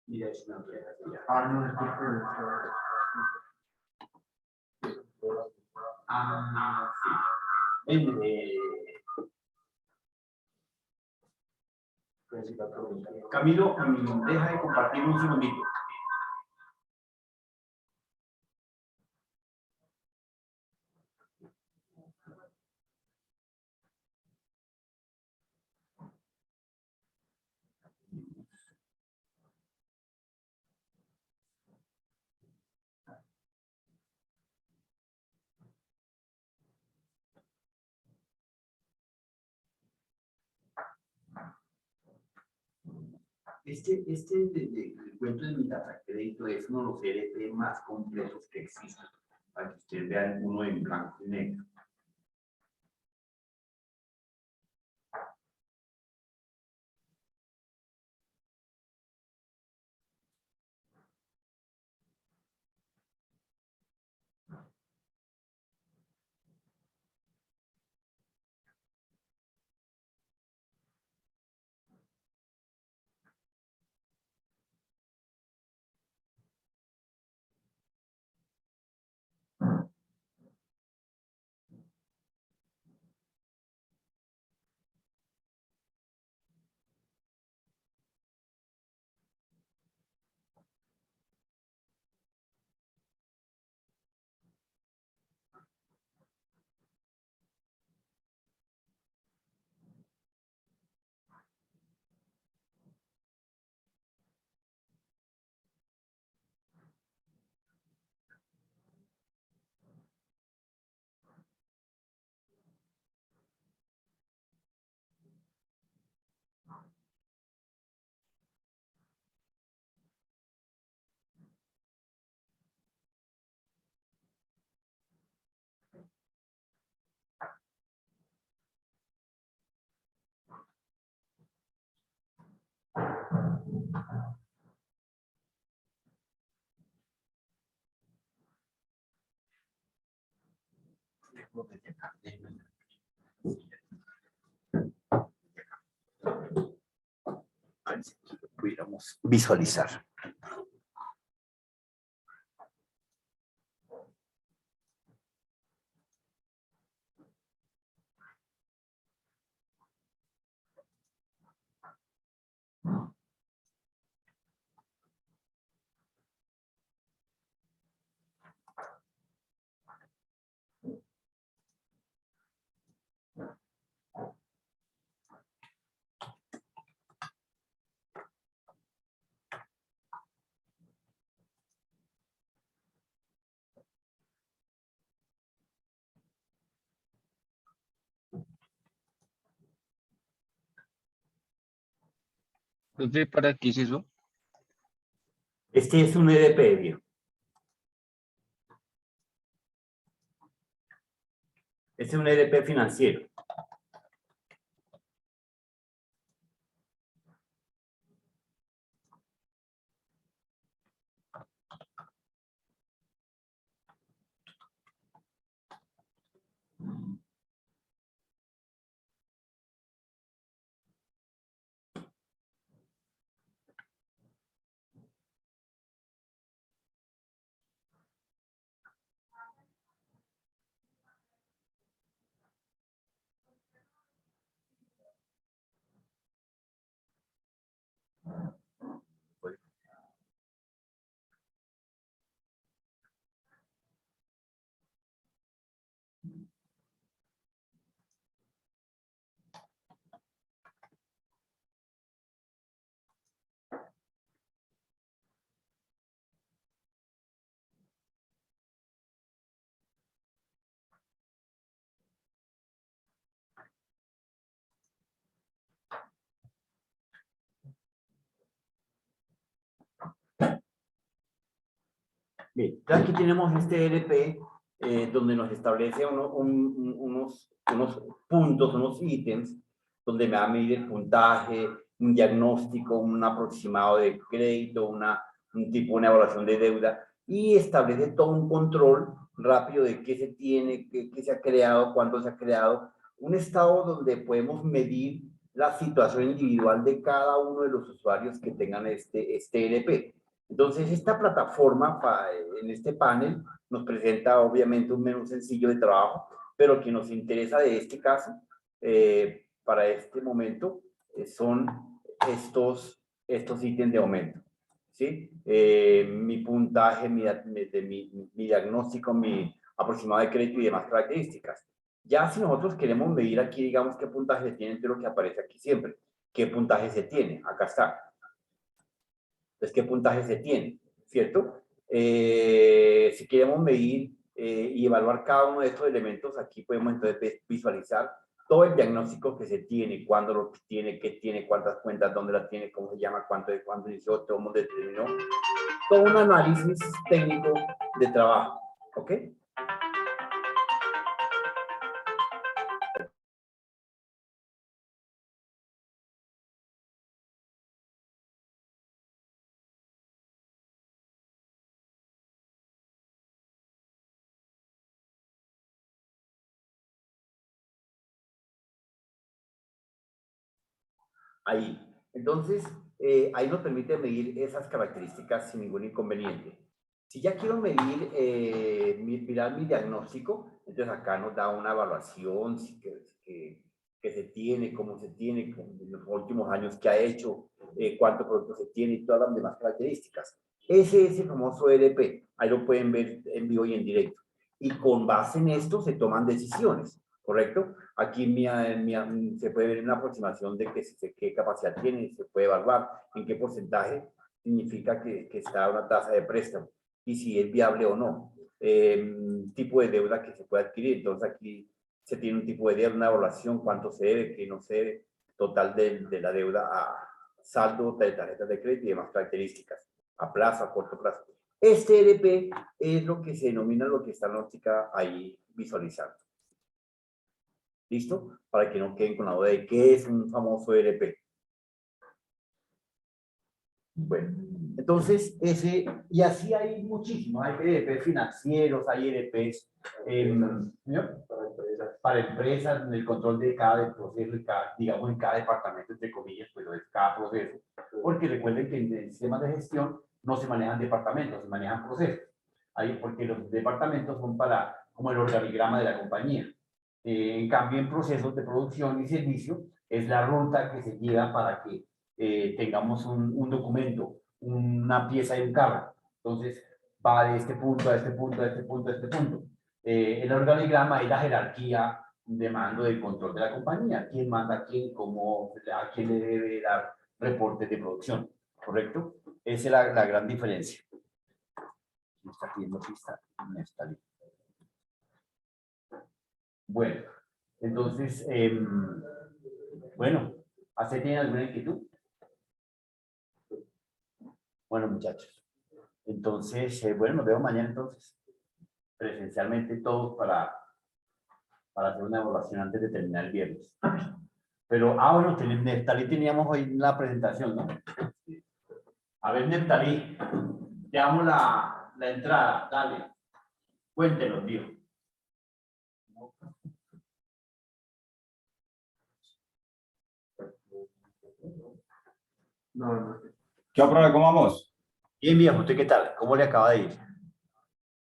Mira, es una
No,
sí. Camilo, deja de compartir un segundito. El cuento de mi data crédito es uno de los ERP más completos que existen, para que ustedes vean uno en blanco y negro. desde acá. A ver si aquí lo pudiéramos visualizar.
Entonces, ¿para qué es eso?
Este es un EDP, viejo. Este es un EDP financiero. Bien, aquí tenemos este EDP donde nos establece unos puntos, unos ítems, donde me va a medir el puntaje, un diagnóstico, un aproximado de crédito, una evaluación de deuda, y establece todo un control rápido de qué se tiene, qué se ha creado, cuándo se ha creado, un estado donde podemos medir la situación individual de cada uno de los usuarios que tengan este EDP. Entonces, esta plataforma en este panel nos presenta obviamente un menú sencillo de trabajo, pero que nos interesa de este caso, para este momento, son estos ítems de aumento. ¿Sí? Mi puntaje, mi diagnóstico, mi aproximado de crédito y demás características. Ya si nosotros queremos medir aquí, digamos, qué puntaje se tiene entre lo que aparece aquí siempre. ¿Qué puntaje se tiene? Acá está. Entonces, ¿qué puntaje se tiene? ¿Cierto? Si queremos medir y evaluar cada uno de estos elementos, aquí podemos entonces visualizar todo el diagnóstico que se tiene, cuándo lo tiene, qué tiene, cuántas cuentas, dónde la tiene, cómo se llama, cuándo inició, cómo determinó. Todo un análisis técnico de trabajo. ¿Ok? Ahí. Entonces, ahí nos permite medir esas características sin ningún inconveniente. Si ya quiero medir, mirar mi diagnóstico, entonces acá nos da una evaluación que se tiene, cómo se tiene, en los últimos años que ha hecho, cuánto producto se tiene y todas las demás características. Ese es el famoso EDP. Ahí lo pueden ver en vivo y en directo. Y con base en esto se toman decisiones, ¿correcto? Aquí se puede ver una aproximación de qué capacidad tiene, se puede evaluar en qué porcentaje significa que está una tasa de préstamo y si es viable o no. Tipo de deuda que se puede adquirir. Entonces aquí se tiene un tipo de deuda, una evaluación, cuánto se debe, qué no se debe, total de la deuda a saldo de tarjetas de crédito y demás características, a plazo, a corto plazo. Este EDP es lo que se denomina lo que está en la óptica ahí visualizando. ¿Listo? Para que no queden con la duda de qué es un famoso EDP. Bueno, entonces y así hay muchísimos, hay EDPs financieros, hay EDPs ¿no? Para empresas, en el control de cada proceso, digamos en cada departamento, entre comillas, pero es cada proceso, porque recuerden que en el sistema de gestión no se manejan departamentos, se manejan procesos, ahí porque los departamentos son para, como el organigrama de la compañía. En cambio, en procesos de producción y servicio, es la ruta que se lleva para que tengamos un documento, una pieza de un carro. Entonces, va de este punto a este punto, a este punto, a este punto. El organigrama es la jerarquía de mando del control de la compañía. ¿Quién manda a quién? ¿Cómo, a quién le debe dar reportes de producción? ¿Correcto? Esa es la gran diferencia. Me está pidiendo pista. Me está bien. Bueno, entonces, bueno, ¿hace tienen alguna inquietud? Bueno, muchachos. Entonces, bueno, nos vemos mañana entonces, presencialmente todos para hacer una evaluación antes de terminar el viernes. Pero, bueno, Neftalí teníamos hoy la presentación, ¿no? A ver, Neftalí, te damos la entrada, dale. Cuéntenos, tío.
No, no.
¿Qué profe? ¿Cómo vamos?
Bien, viejo, ¿usted qué tal? ¿Cómo le acaba de ir?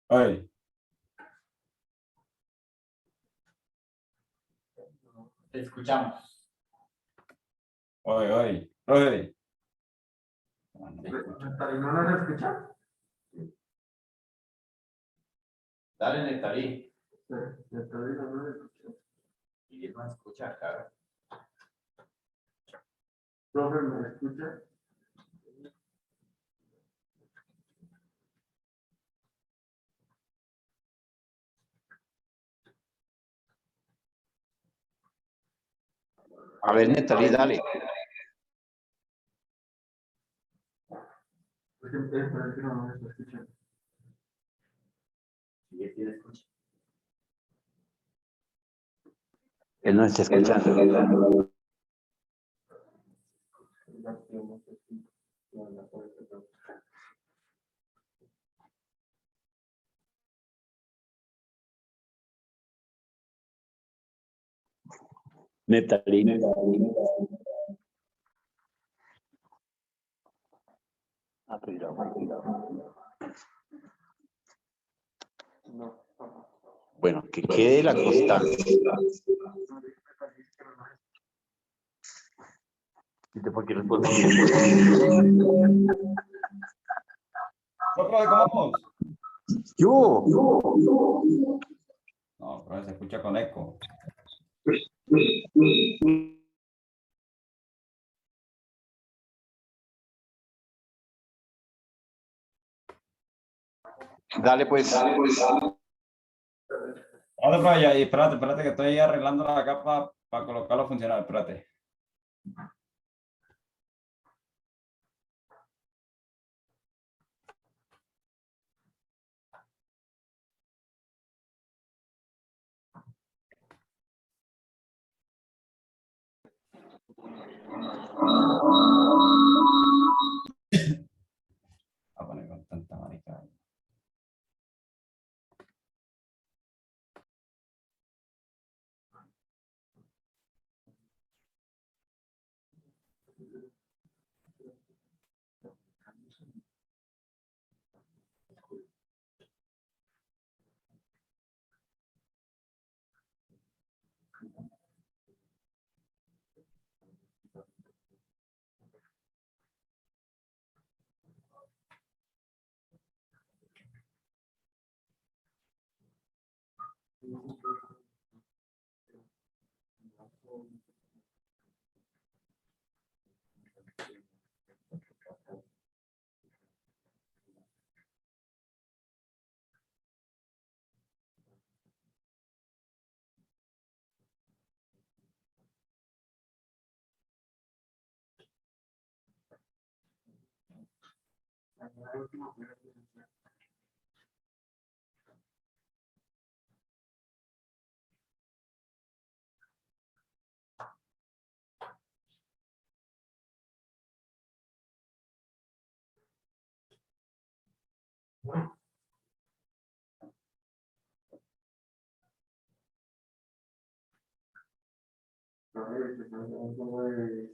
Hoy,
Te escuchamos.
hoy, profe.
¿No nos escucha?
Dale, Neftalí.
Neftalí no nos escucha.
Y él no escucha, claro.
Profe, ¿me escucha?
A ver, Neftalí, dale.
Es que no nos escucha.
Sí, él escucha. Él no está escuchando. Neftalí. Bueno, que quede la constancia. ¿Por qué responde?
¿Qué profe? ¿Cómo vamos?
Yo.
No, profe, se escucha con eco.
Dale pues.
Ahora, profe, ya, y espérate, que estoy arreglando la capa para colocarlo a funcionar. Espérate. A poner con tanta marica.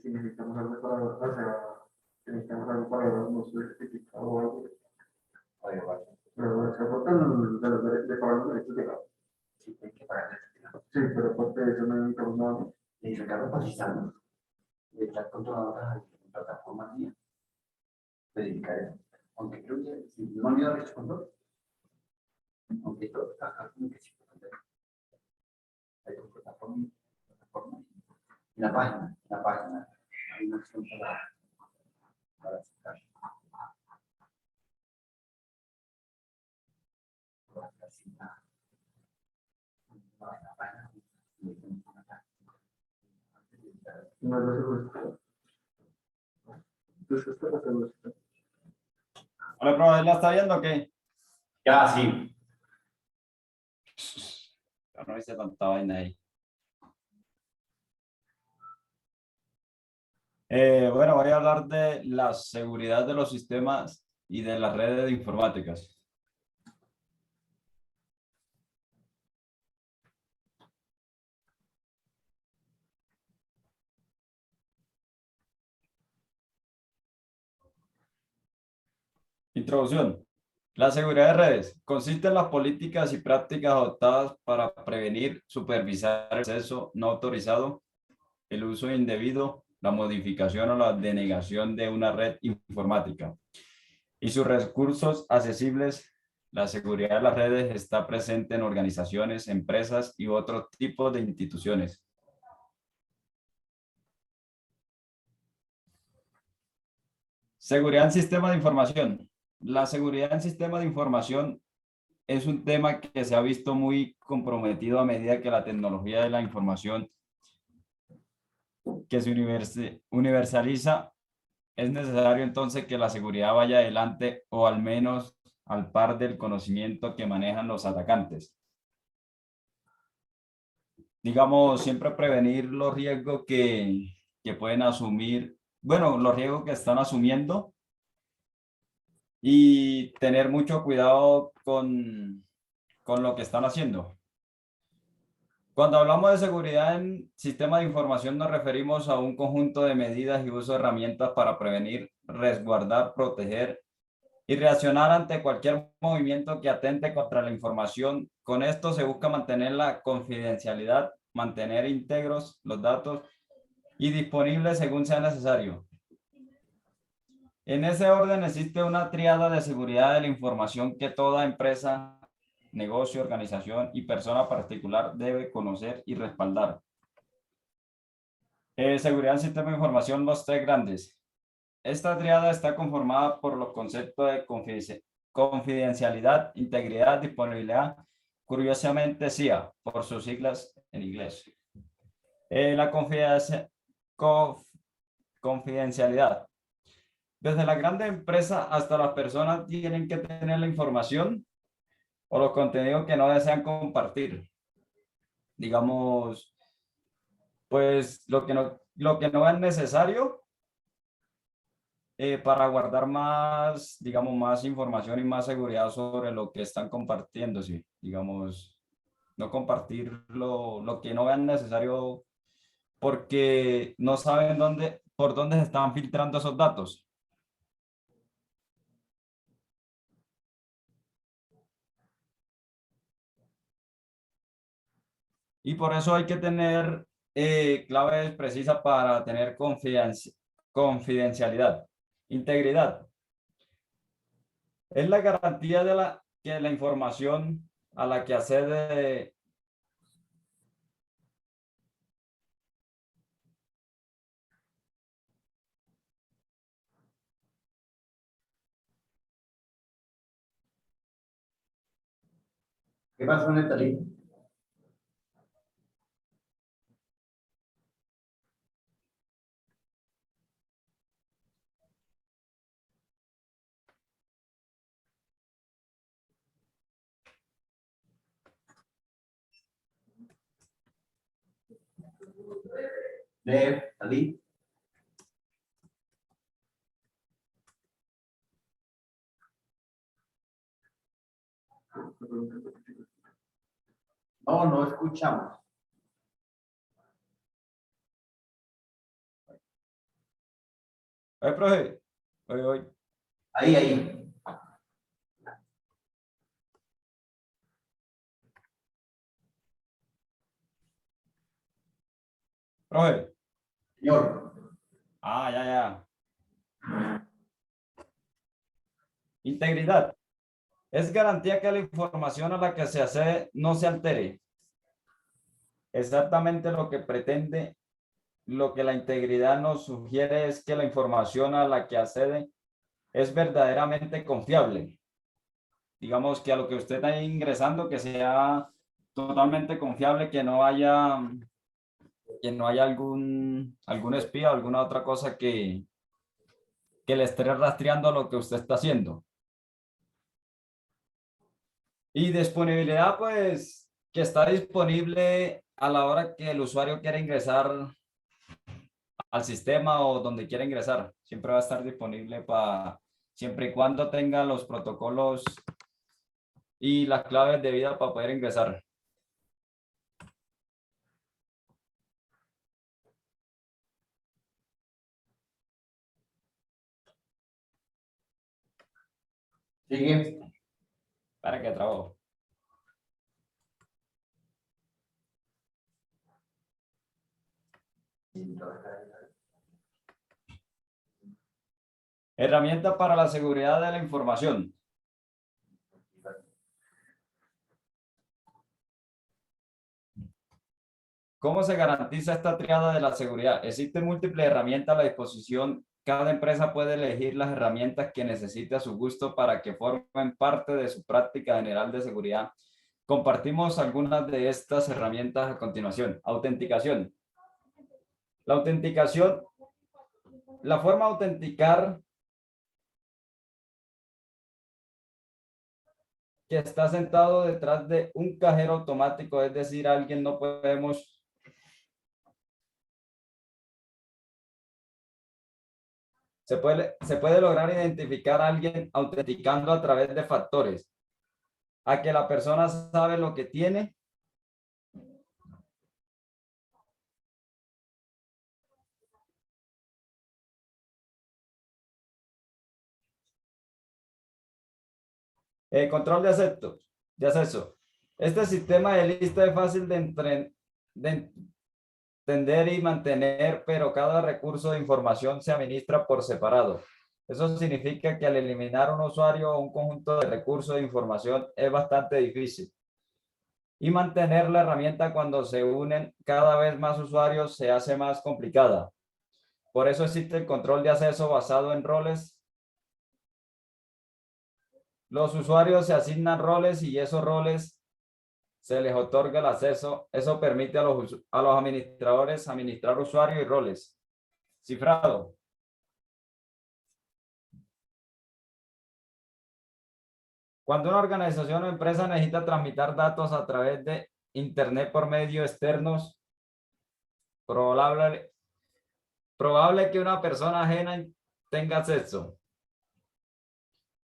Si necesitamos algo para, o sea, si necesitamos algo para no ser certificado o algo. Pero se aportan de pagar los derechos de grado.
Sí, hay que pagar el.
Sí, pero aparte de eso no necesitamos nada.
Le sacaron posiciones de estar controladoras en plataformas mías. Verificar eso. Aunque creo que si no han ido a hecho control. Aunque esto acá como que sí. Hay una plataforma. En la página. Hay una opción para sacar.
No es lo seguro. Entonces, esto es lo seguro.
Hola, profe, ¿la está viendo o qué?
Ya, sí.
Ya no hice tanta vaina ahí. Bueno, voy a hablar de la seguridad de los sistemas y de las redes informáticas. Introducción. La seguridad de redes consiste en las políticas y prácticas adoptadas para prevenir, supervisar el acceso no autorizado, el uso indebido, la modificación o la denegación de una red informática y sus recursos accesibles. La seguridad de las redes está presente en organizaciones, empresas y otros tipos de instituciones. Seguridad en sistemas de información. La seguridad en sistemas de información es un tema que se ha visto muy comprometido a medida que la tecnología de la información que se universaliza. Es necesario entonces que la seguridad vaya adelante o al menos al par del conocimiento que manejan los atacantes. Digamos, siempre prevenir los riesgos que pueden asumir, bueno, los riesgos que están asumiendo y tener mucho cuidado con lo que están haciendo. Cuando hablamos de seguridad en sistemas de información nos referimos a un conjunto de medidas y uso de herramientas para prevenir, resguardar, proteger y reaccionar ante cualquier movimiento que atente contra la información. Con esto se busca mantener la confidencialidad, mantener íntegros los datos y disponibles según sea necesario. En ese orden existe una tríada de seguridad de la información que toda empresa, negocio, organización y persona particular debe conocer y respaldar. Seguridad del sistema de información, los tres grandes. Esta triada está conformada por los conceptos de confidencialidad, integridad, disponibilidad, curiosamente CIA, por sus siglas en inglés. La confidencialidad. Desde la grande empresa hasta las personas tienen que tener la información o los contenidos que no desean compartir. Digamos, pues lo que no es necesario para guardar más, digamos, más información y más seguridad sobre lo que están compartiendo, sí. Digamos, no compartir lo que no vean necesario porque no saben por dónde se están filtrando esos datos. Y por eso hay que tener claves precisas para tener confidencialidad. Integridad. Es la garantía de que la información a la que accede
¿Qué pasa con el talín? Talín. No, no escuchamos.
Profe. Oye.
Ahí.
Profe.
Señor.
Ya. Integridad. Es garantía que la información a la que se accede no se altere. Exactamente lo que pretende, lo que la integridad nos sugiere es que la información a la que accede es verdaderamente confiable. Digamos que a lo que usted está ingresando, que sea totalmente confiable, que no haya algún espía o alguna otra cosa que le esté rastreando lo que usted está haciendo. Y disponibilidad, pues, que está disponible a la hora que el usuario quiera ingresar al sistema o donde quiera ingresar. Siempre va a estar disponible siempre y cuando tenga los protocolos y las claves de vida para poder ingresar.
Sigue.
¿Para qué trabajo? Herramienta para la seguridad de la información. ¿Cómo se garantiza esta triada de la seguridad? Existen múltiples herramientas a la disposición. Cada empresa puede elegir las herramientas que necesite a su gusto para que formen parte de su práctica general de seguridad. Compartimos algunas de estas herramientas a continuación. Autenticación. La autenticación, la forma de autenticar que está sentado detrás de un cajero automático, es decir, alguien no podemos... Se puede lograr identificar a alguien autenticando a través de factores. A que la persona sabe lo que tiene. Control de acceso. Este sistema de lista es fácil de entender y mantener, pero cada recurso de información se administra por separado. Eso significa que al eliminar un usuario o un conjunto de recursos de información es bastante difícil. Y mantener la herramienta cuando se unen cada vez más usuarios se hace más complicada. Por eso existe el control de acceso basado en roles. Los usuarios se asignan roles y esos roles se les otorga el acceso. Eso permite a los administradores administrar usuarios y roles. Cifrado. Cuando una organización o empresa necesita transmitir datos a través de Internet por medios externos, probable que una persona ajena tenga acceso.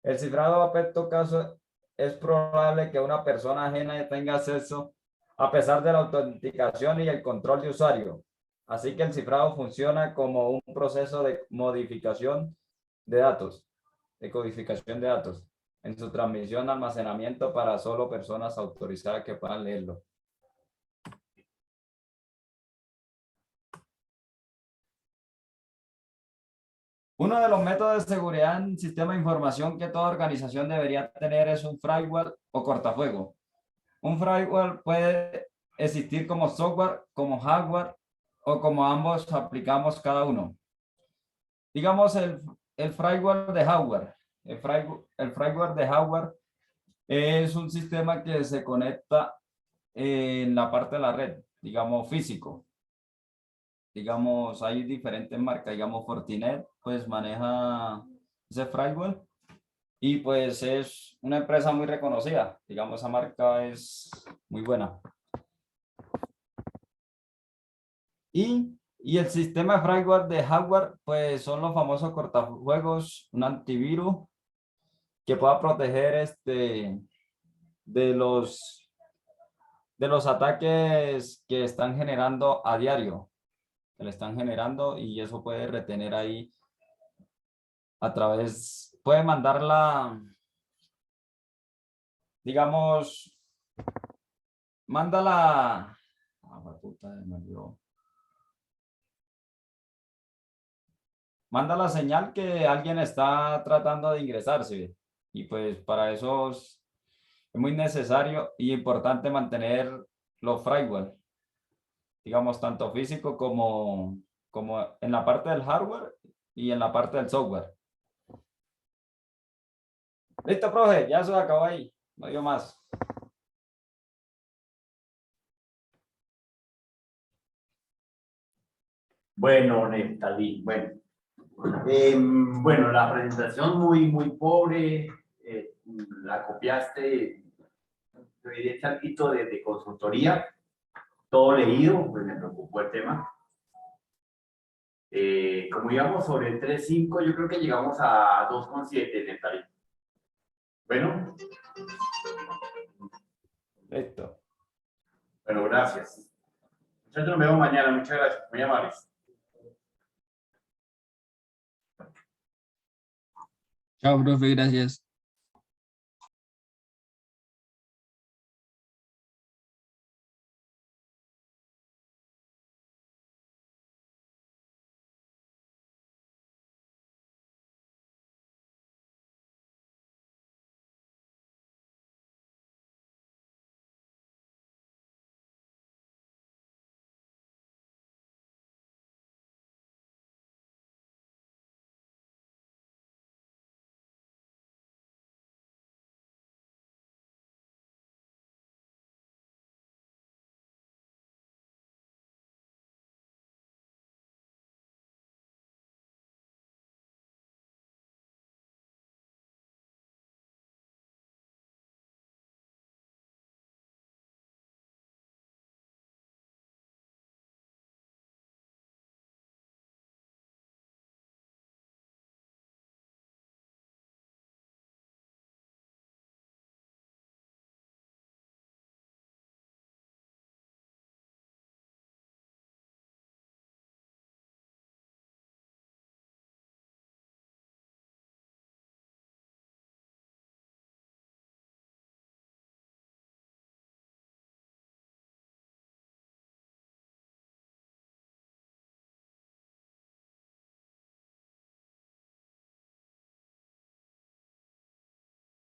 El cifrado a este caso es probable que una persona ajena tenga acceso a pesar de la autenticación y el control de usuario. Así que el cifrado funciona como un proceso de modificación de datos, de codificación de datos, en su transmisión a almacenamiento para solo personas autorizadas que puedan leerlo. Uno de los métodos de seguridad en sistema de información que toda organización debería tener es un firewall o cortafuego. Un firewall puede existir como software, como hardware o como ambos aplicamos cada uno. Digamos el firewall de hardware. El firewall de hardware es un sistema que se conecta en la parte de la red, digamos físico. Digamos, hay diferentes marcas, digamos Fortinet, pues maneja ese firewall y pues es una empresa muy reconocida, digamos, esa marca es muy buena. Y el sistema de firewall de hardware, pues son los famosos cortafuegos, un antivirus que pueda proteger de los ataques que están generando a diario, que le están generando, y eso puede retener ahí a través, puede mandarla, digamos, mándala, puta, me olvidó. Manda la señal que alguien está tratando de ingresarse, y pues para eso es muy necesario y importante mantener los firewall, digamos, tanto físico como en la parte del hardware y en la parte del software. Listo, profe, ya se acabó ahí, no digo más.
Bueno, Neftalí, bueno. Bueno, la presentación muy pobre, la copiaste, te diré algo de consultoría, todo leído, pues me preocupó el tema. Como íbamos sobre el 3.5, yo creo que llegamos a 2.7, Neftalí. Bueno.
Listo.
Bueno, gracias. Nosotros nos vemos mañana, muchas gracias, muy amables.
Chao, profe, gracias.